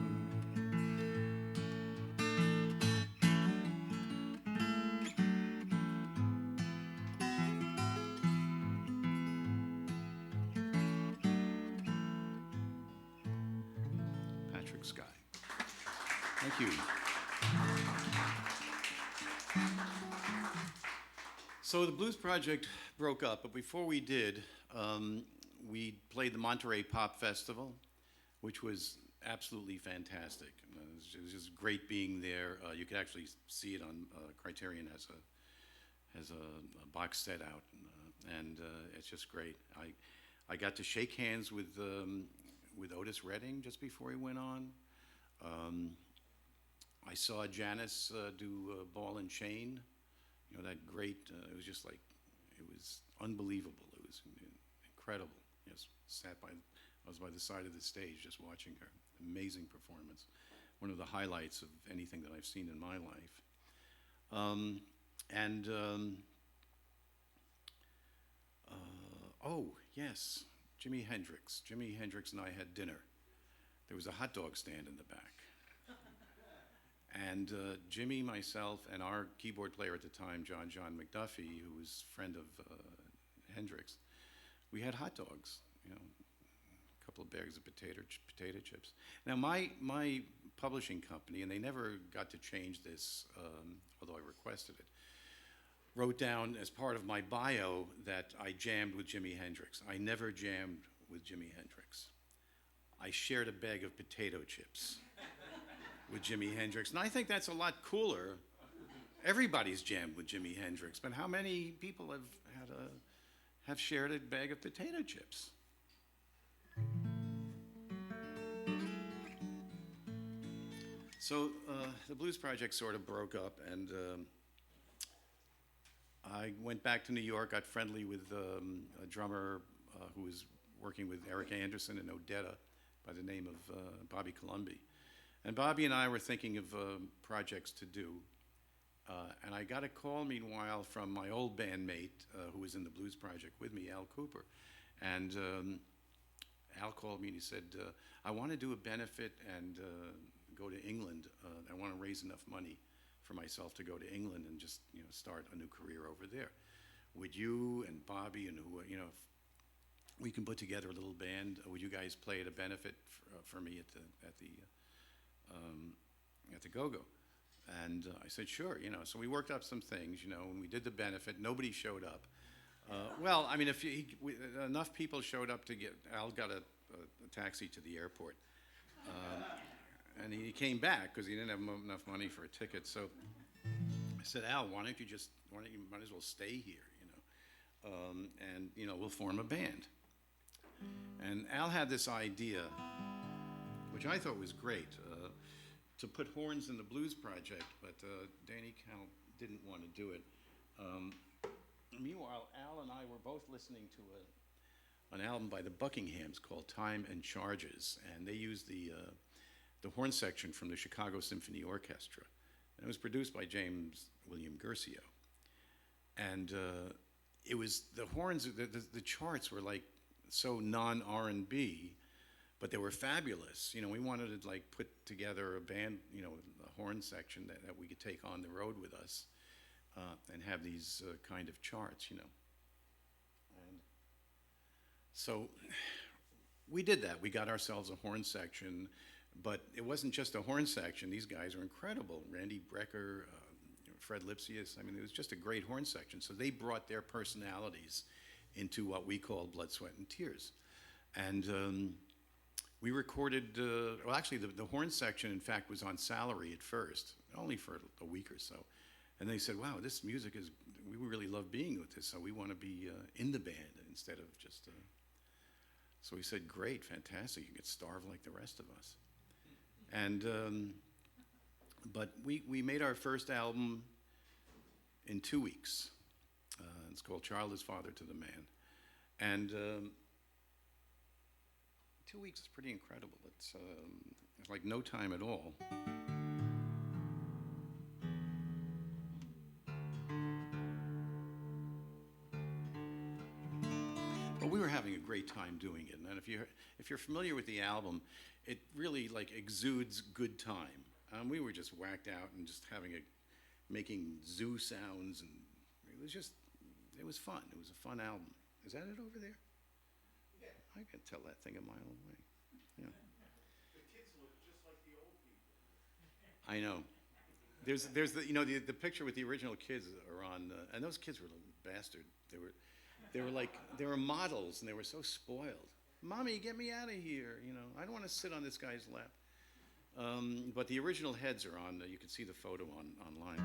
Patrick Sky. Thank you. So the Blues Project broke up, but before we did, we played the Monterey Pop Festival, which was absolutely fantastic. It was just great being there. You could actually see it on Criterion has a box set out, and it's just great. I got to shake hands with Otis Redding just before he went on. I saw Janice do Ball and Chain. You know, that great, it was just like, it was unbelievable. It was incredible. Yes, I was by the side of the stage just watching her. Amazing performance. One of the highlights of anything that I've seen in my life. Oh, yes, Jimi Hendrix. Jimi Hendrix and I had dinner. There was a hot dog stand in the back. And Jimmy, myself, and our keyboard player at the time, John McDuffie, who was a friend of Hendrix, we had hot dogs, you know, a couple of bags of potato chips. Now, my publishing company, and they never got to change this, although I requested it, wrote down as part of my bio that I jammed with Jimi Hendrix. I never jammed with Jimi Hendrix. I shared a bag of potato chips with Jimi Hendrix, and I think that's a lot cooler. Everybody's jammed with Jimi Hendrix, but how many people have shared a bag of potato chips? So the Blues Project sort of broke up, and I went back to New York, got friendly with a drummer who was working with Eric Anderson and Odetta by the name of Bobby Columbi. And Bobby and I were thinking of projects to do. And I got a call, meanwhile, from my old bandmate who was in the Blues Project with me, Al Cooper. And Al called me and he said, I want to do a benefit and go to England. I want to raise enough money for myself to go to England and just, you know, start a new career over there. Would you and Bobby and who, you know, if we can put together a little band, would you guys play at a benefit for me at the Go-Go? And I said, sure, you know. So we worked up some things, you know, and we did the benefit. Nobody showed up. Well, I mean, if enough people showed up to get, Al got a taxi to the airport. And he came back because he didn't have enough money for a ticket. So I said, Al, why don't you might as well stay here, you know, and, you know, we'll form a band. And Al had this idea, which I thought was great, to put horns in the Blues Project, but Danny Cal didn't want to do it. Meanwhile, Al and I were both listening to an album by the Buckinghams called Time and Charges, and they used the horn section from the Chicago Symphony Orchestra. And it was produced by James William Guercio. And it was, the horns, the charts were like so non-R&B, but they were fabulous. You know, we wanted to like put together a band, you know, a horn section that we could take on the road with us and have these kind of charts, you know. And so we did that. We got ourselves a horn section, but it wasn't just a horn section. These guys are incredible. Randy Brecker, Fred Lipsius. I mean, it was just a great horn section. So they brought their personalities into what we called Blood, Sweat, and Tears. And we recorded, well, actually, the horn section, in fact, was on salary at first, only for a week or so. And they said, wow, this music is, we really love being with this, so we want to be in the band instead of just... So we said, great, fantastic, you get starved like the rest of us. And, but we made our first album in 2 weeks. It's called Child is Father to the Man. And 2 weeks is pretty incredible. It's like no time at all. But we were having a great time doing it. And if you're familiar with the album, it really like exudes good time. We were just whacked out and just making zoo sounds, and it was fun. It was a fun album. Is that it over there? Yeah. I can tell that thing a mile away. Yeah. The kids look just like the old people. I know. There's the picture with the original kids are on, and those kids were little bastards. They were models, and they were so spoiled. Mommy, get me out of here! I don't want to sit on this guy's lap. But the original heads are on. You can see the photo online.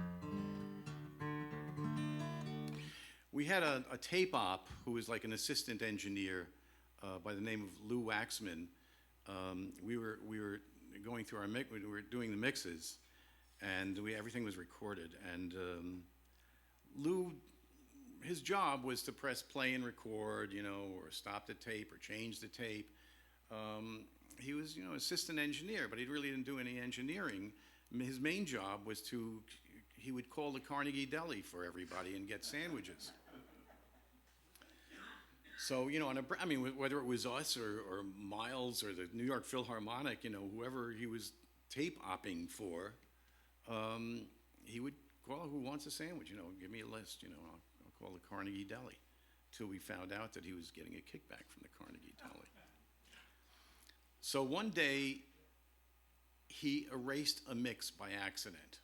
We had a tape op who was like an assistant engineer by the name of Lou Waxman. We were going through we were doing the mixes, and everything was recorded. And Lou, his job was to press play and record, or stop the tape or change the tape. He was, assistant engineer, but he really didn't do any engineering. His main job was he would call the Carnegie Deli for everybody and get sandwiches. So, whether it was us or Miles or the New York Philharmonic, whoever he was tape-opping for, he would call, who wants a sandwich? Give me a list, I'll call the Carnegie Deli. Till we found out that he was getting a kickback from the Carnegie Deli. So one day, he erased a mix by accident,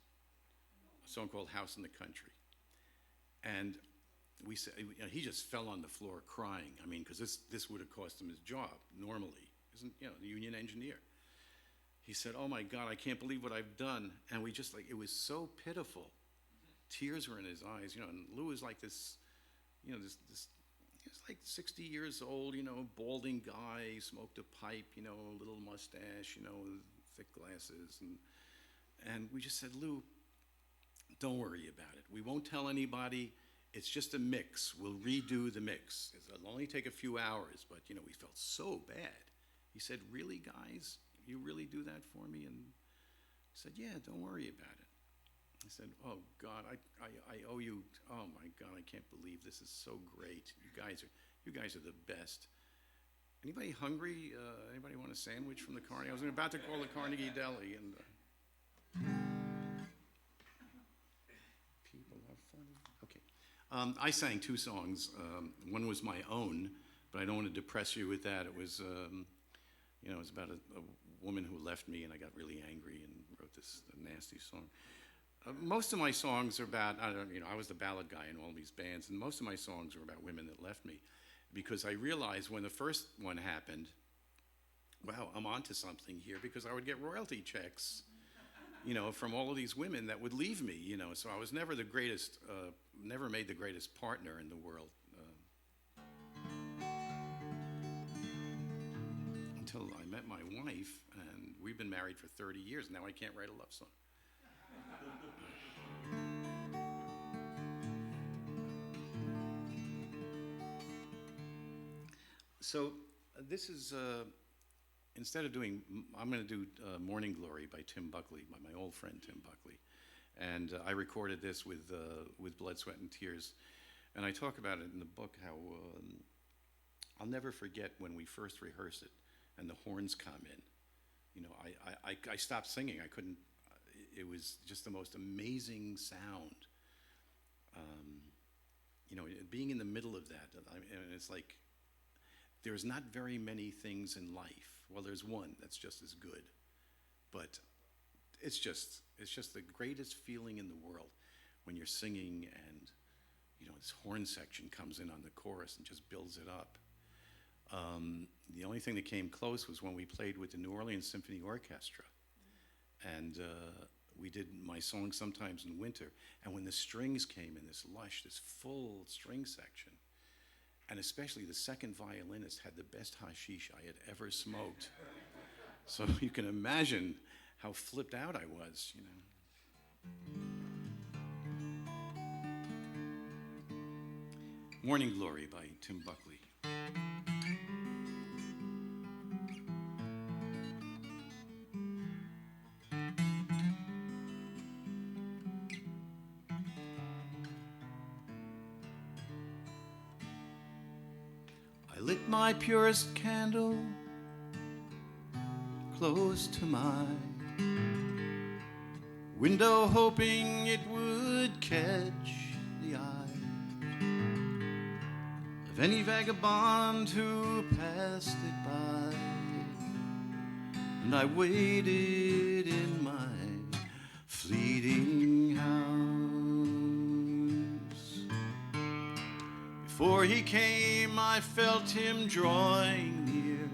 a song called House in the Country. And we said, he just fell on the floor crying. Because this would have cost him his job normally. Isn't, the union engineer. He said, oh my God, I can't believe what I've done. And we just it was so pitiful. Tears were in his eyes, and Lou was like this, he was like 60 years old, balding guy, smoked a pipe, a little mustache, thick glasses. And we just said, Lou, don't worry about it. We won't tell anybody. It's just a mix. We'll redo the mix. It'll only take a few hours, but, we felt so bad. He said, really, guys? You really do that for me? And I said, yeah, don't worry about it. I said, oh, God, I owe you. Oh, my God, I can't believe this is so great. You guys are the best. Anybody hungry? Anybody want a sandwich from the Carnegie? I was about to call the Carnegie Deli. And people have fun. Okay. I sang 2 songs. One was my own, but I don't want to depress you with that. It was, it was about a woman who left me, and I got really angry and wrote this nasty song. Most of my songs are about, I was the ballad guy in all these bands, and most of my songs are about women that left me, because I realized when the first one happened, wow, I'm onto something here, because I would get royalty checks, from all of these women that would leave me, so I was never the greatest, never made the greatest partner in the world. Until I met my wife, and we've been married for 30 years. Now I can't write a love song. So this is, instead of doing, I'm going to do Morning Glory by Tim Buckley, by my old friend Tim Buckley. And I recorded this with blood, sweat, and tears. And I talk about it in the book, how I'll never forget when we first rehearsed it and the horns come in. I stopped singing. I couldn't, it was just the most amazing sound. Being in the middle of that, and it's like, there's not very many things in life. Well, there's one that's just as good, but it's just the greatest feeling in the world when you're singing and this horn section comes in on the chorus and just builds it up. The only thing that came close was when we played with the New Orleans Symphony Orchestra, and we did My Song Sometimes in Winter, and when the strings came in, this lush, this full string section, And especially the second violinist had the best hashish I had ever smoked. So you can imagine how flipped out I was, you know. Morning Glory by Tim Buckley. I lit my purest candle close to my window, hoping it would catch the eye of any vagabond who passed it by. And I waited in my fleeting house. Before he came, I felt him drawing near.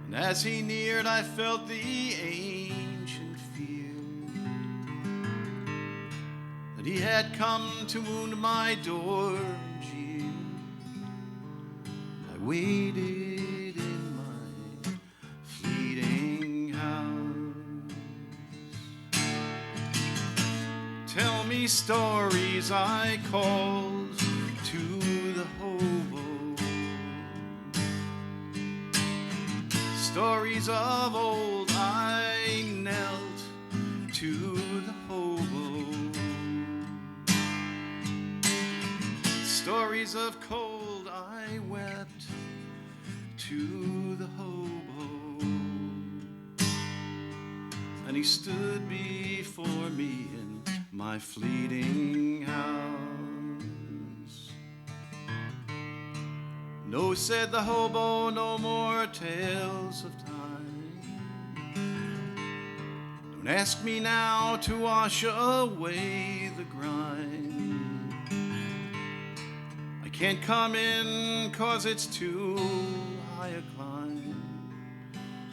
And as he neared, I felt the ancient fear that he had come to wound my door and jeer. I waited in my fleeting house. Tell me stories, I called to the hobo. Stories of old, I knelt to the hobo. Stories of cold, I wept to the hobo. And he stood before me in my fleeting house. No, said the hobo, no more tales of time. Don't ask me now to wash away the grime. I can't come in 'cause it's too high a climb.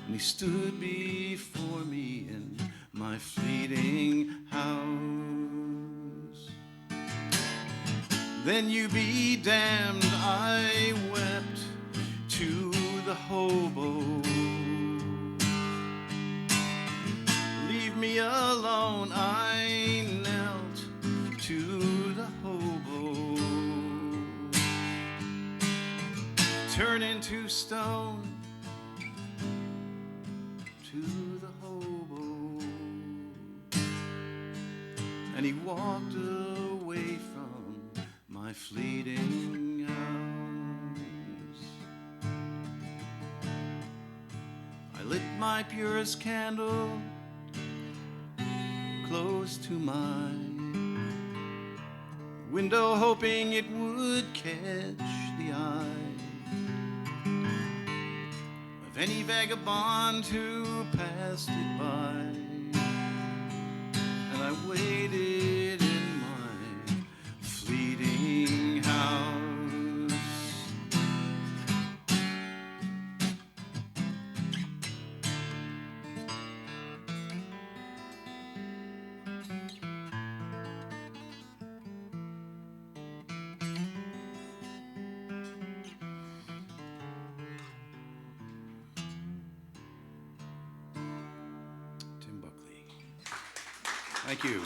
And he stood before me in my fleeting house. Then you be damned, I wept to the hobo. Leave me alone, I knelt to the hobo. Turn into stone to the hobo. And he walked away from my fleeting house. I lit my purest candle close to my window, hoping it would catch the eye of any vagabond who passed it by. And I waited in my fleeting house. Tim Buckley. Thank you.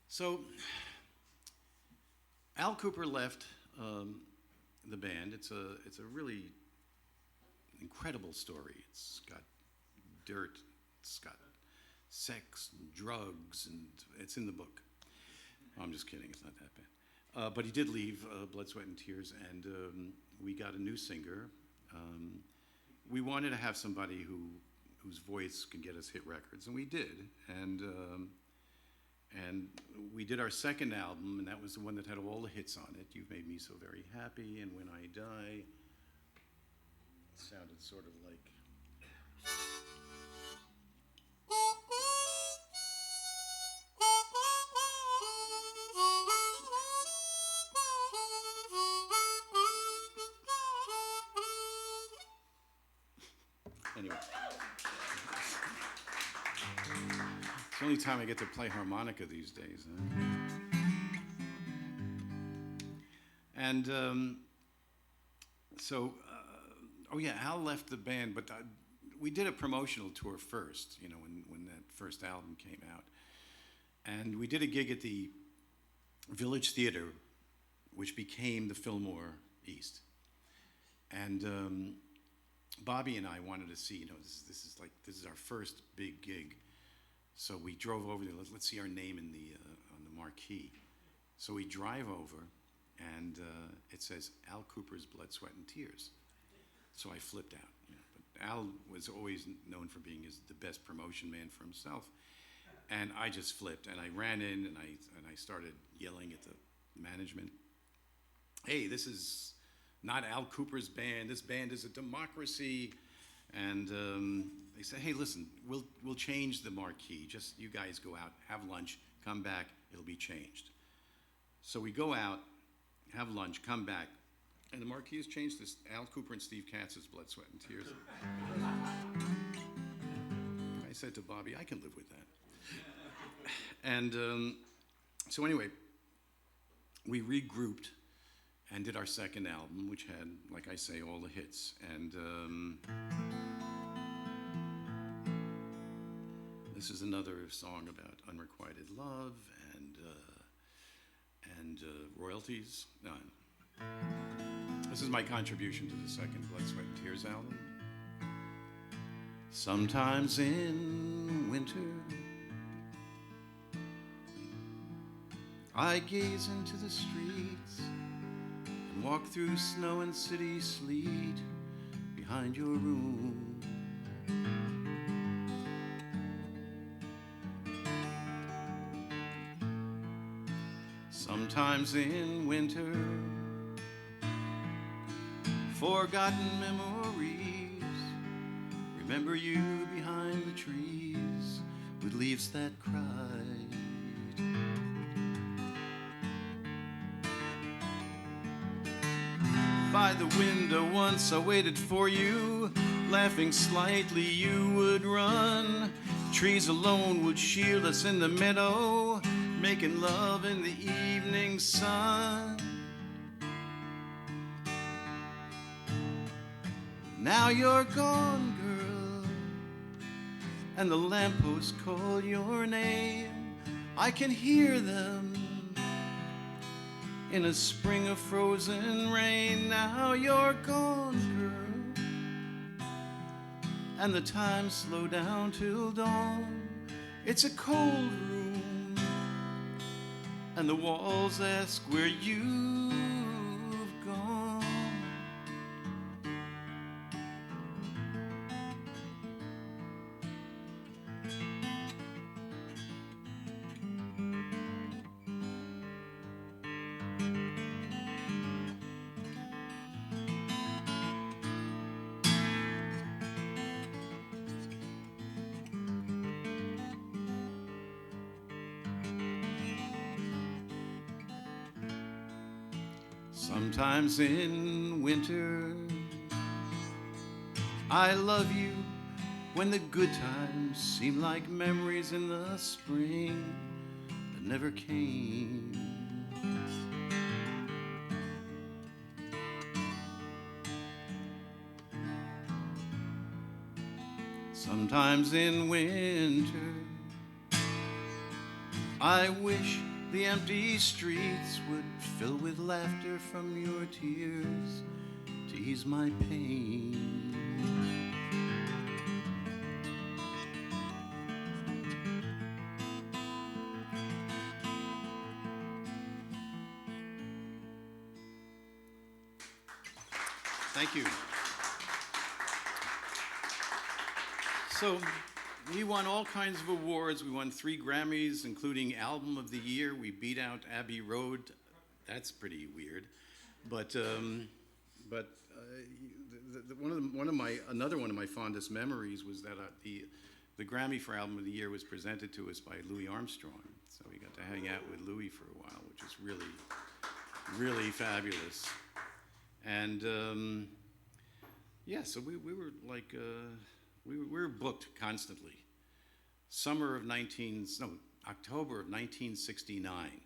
So, Al Cooper left the band. It's a really incredible story. It's got dirt, it's got sex and drugs, and it's in the book. I'm just kidding, it's not that bad. But he did leave Blood, Sweat, and Tears, and we got a new singer. We wanted to have somebody whose voice can get us hit records, and we did. And we did our second album, and that was the one that had all the hits on it. You've Made Me So Very Happy, and When I Die. It sounded sort of like... It's the only time I get to play harmonica these days. Huh? And oh yeah, Al left the band, but we did a promotional tour first, you know, when that first album came out. And we did a gig at the Village Theater, which became the Fillmore East. And Bobby and I wanted to see, you know, this is our first big gig. So we drove over there. Let's see our name in on the marquee. So we drive over, and it says Al Cooper's Blood, Sweat, and Tears. So I flipped out. You know, but Al was always known for being the best promotion man for himself, and I just flipped, and I ran in, and I started yelling at the management. Hey, this is not Al Cooper's band. This band is a democracy. And they said, hey, listen, we'll change the marquee. Just you guys go out, have lunch, come back, it'll be changed. So we go out, have lunch, come back, and the marquee is changed to Al Cooper and Steve Katz's Blood, Sweat, and Tears. I said to Bobby, I can live with that. And so anyway, we regrouped and did our second album, which had, like I say, all the hits. And this is another song about unrequited love and royalties. No. This is my contribution to the second Blood, Sweat, and Tears album. Sometimes in winter, I gaze into the streets and walk through snow and city sleet behind your room. Sometimes in winter, forgotten memories remember you behind the trees with leaves that cried. By the window once I waited for you, laughing slightly you would run. Trees alone would shield us in the meadow, making love in the evening sun. Now you're gone, girl, and the lampposts call your name. I can hear them in a spring of frozen rain. Now you're gone, girl, and the time slowed down till dawn. It's a cold room, and the walls ask where you've gone. Sometimes in winter, I love you when the good times seem like memories in the spring that never came. Sometimes in winter, I wish the empty streets would fill with laughter from your tears to ease my pain. Thank you. So, we won all kinds of awards. We won 3 Grammys, including Album of the Year. We beat out Abbey Road. That's pretty weird. But another one of my fondest memories was that the Grammy for Album of the Year was presented to us by Louis Armstrong. So we got to hang out with Louis for a while, which was really, really fabulous. And yeah, so we were like. We were booked constantly. October of 1969.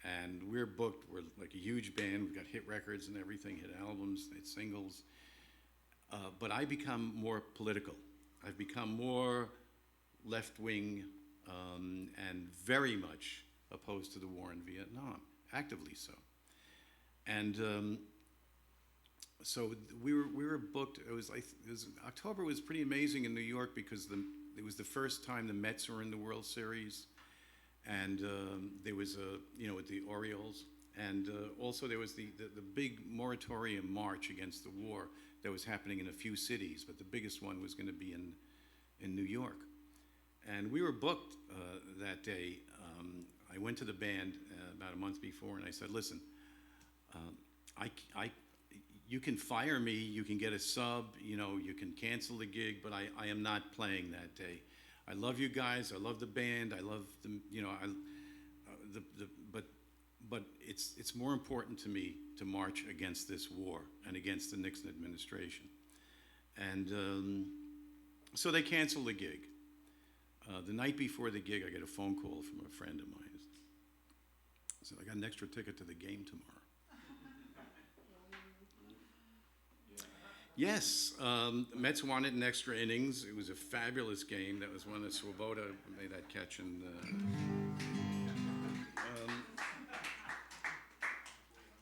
And we're booked, we're like a huge band, we've got hit records and everything, hit albums, hit singles. But I become more political. I've become more left-wing and very much opposed to the war in Vietnam, actively so. And so we were booked. October was pretty amazing in New York because it was the first time the Mets were in the World Series, and there was with the Orioles, and also there was the big moratorium march against the war that was happening in a few cities, but the biggest one was going to be in New York. And we were booked that day. I went to the band about a month before, and I said, listen, you can fire me, you can get a sub, you can cancel the gig, but I am not playing that day. I love you guys, I love the band, I love but it's more important to me to march against this war and against the Nixon administration. And so they canceled the gig. The night before the gig, I get a phone call from a friend of mine. He said, I got an extra ticket to the game tomorrow. Yes, Mets wanted an extra innings. It was a fabulous game. That was one that Swoboda made that catch. And here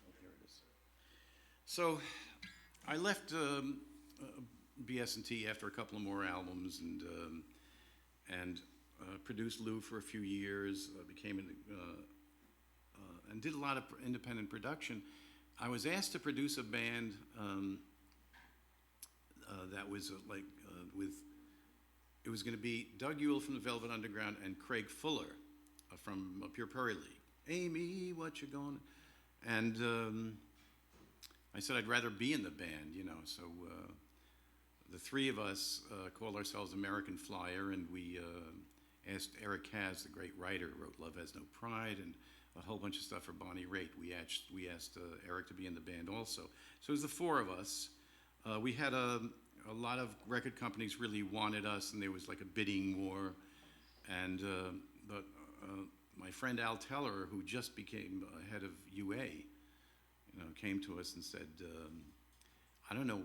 it is. So I left BS&T after a couple of more albums and produced Lou for a few years. And did a lot of independent production. I was asked to produce a band that was it was going to be Doug Ewell from the Velvet Underground and Craig Fuller from Pure Prairie League. Amy, what you going? And I said I'd rather be in the band, So the three of us called ourselves American Flyer, and we asked Eric Katz, the great writer, wrote Love Has No Pride and a whole bunch of stuff for Bonnie Raitt. We asked Eric to be in the band also. So it was the four of us. We had a lot of record companies really wanted us, and there was like a bidding war. And but my friend Al Teller, who just became head of UA, came to us and said, I don't know,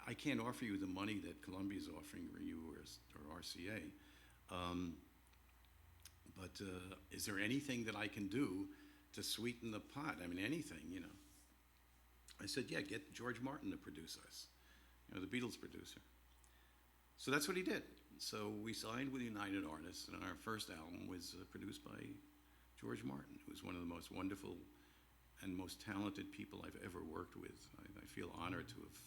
I can't offer you the money that Columbia's offering you or RCA. But is there anything that I can do to sweeten the pot? I mean, anything, I said, yeah, get George Martin to produce us, the Beatles producer. So that's what he did. So we signed with United Artists, and our first album was produced by George Martin, who was one of the most wonderful and most talented people I've ever worked with. I feel honored to have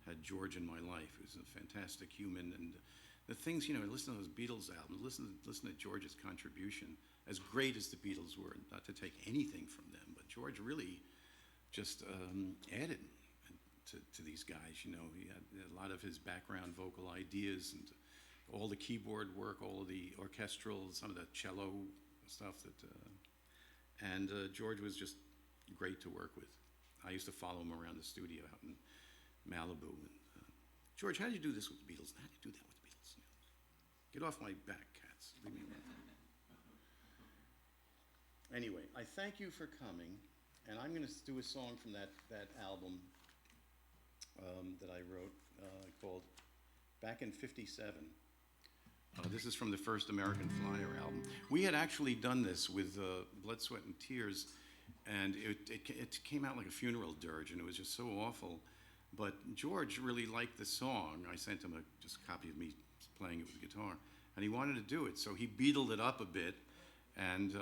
had George in my life. He was a fantastic human, and the things, listen to those Beatles albums, listen to George's contribution. As great as the Beatles were, not to take anything from them, but George really just added to these guys. He had a lot of his background vocal ideas and all the keyboard work, all of the orchestral, some of the cello stuff and George was just great to work with. I used to follow him around the studio out in Malibu. And, George, how did you do this with the Beatles? How did you do that with the Beatles? Get off my back, Katz. Leave me alone. Anyway, I thank you for coming, and I'm going to do a song from that album that I wrote called Back in '57. This is from the first American Flyer album. We had actually done this with Blood, Sweat, and Tears, and it came out like a funeral dirge, and it was just so awful. But George really liked the song. I sent him just a copy of me playing it with the guitar, and he wanted to do it. So he Beatled it up a bit, and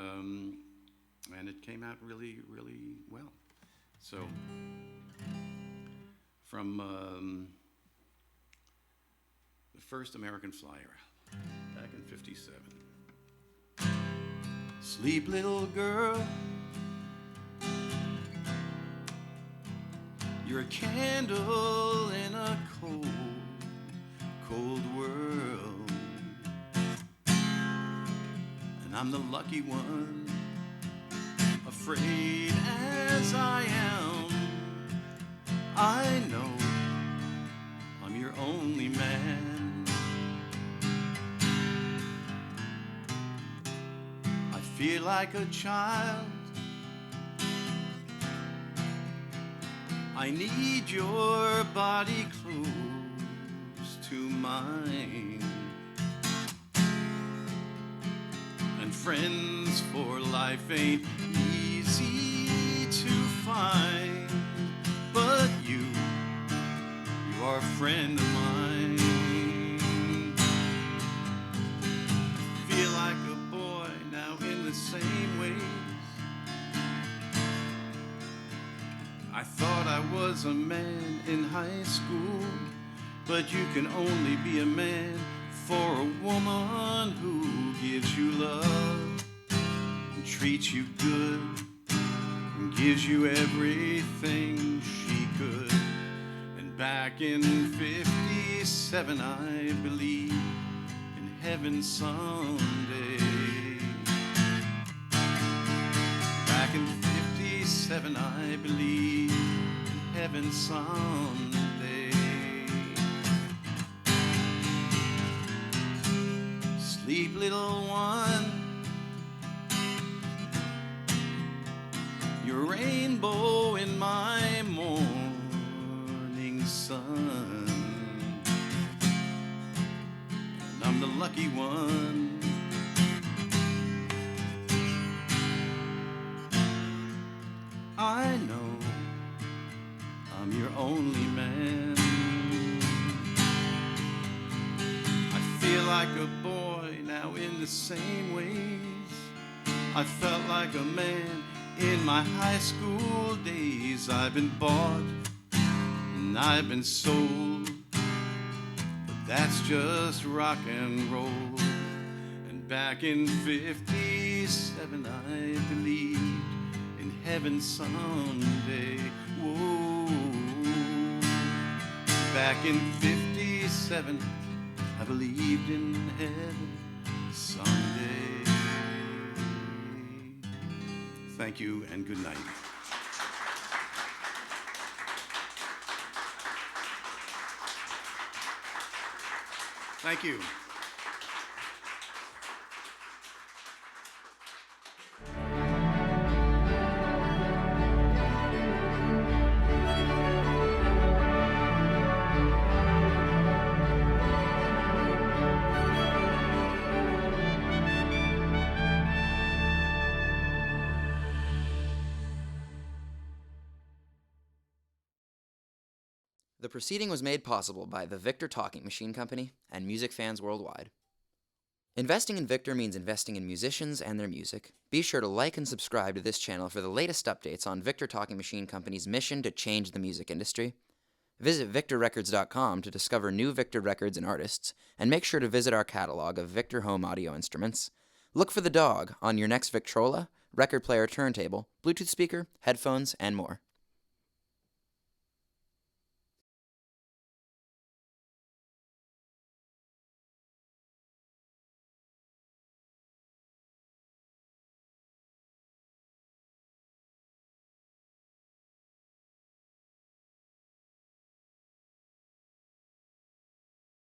it came out really, really well. So from the first American Flyer album, back in '57. Sleep, little girl, you're a candle in a cold, cold world, and I'm the lucky one, afraid as I am. I know I'm your only man. feel like a child. I need your body close to mine, and friends for life ain't easy to find, but you are a friend of mine. Feel like a boy now in the same ways. I thought I was a man in high school, but you can only be a man for a woman who gives you love and treats you good and gives you everything she could. And back in 57, I believe in heaven someday. Back in 57, I believe in heaven someday. Sleep, little one, your rainbow in my morning sun, and I'm the lucky one. I know I'm your only man. I feel like a boy now in the same ways I felt like a man in my high school days. I've been bought and I've been sold, but that's just rock and roll. And back in 57 I believed in heaven someday. Whoa. Back in 57 I believed in heaven someday. Thank you and good night. Thank you. The proceeding was made possible by the Victor Talking Machine Company and music fans worldwide. Investing in Victor means investing in musicians and their music. Be sure to like and subscribe to this channel for the latest updates on Victor Talking Machine Company's mission to change the music industry. Visit VictorRecords.com to discover new Victor records and artists, and make sure to visit our catalog of Victor home audio instruments. Look for the dog on your next Victrola, record player turntable, Bluetooth speaker, headphones, and more.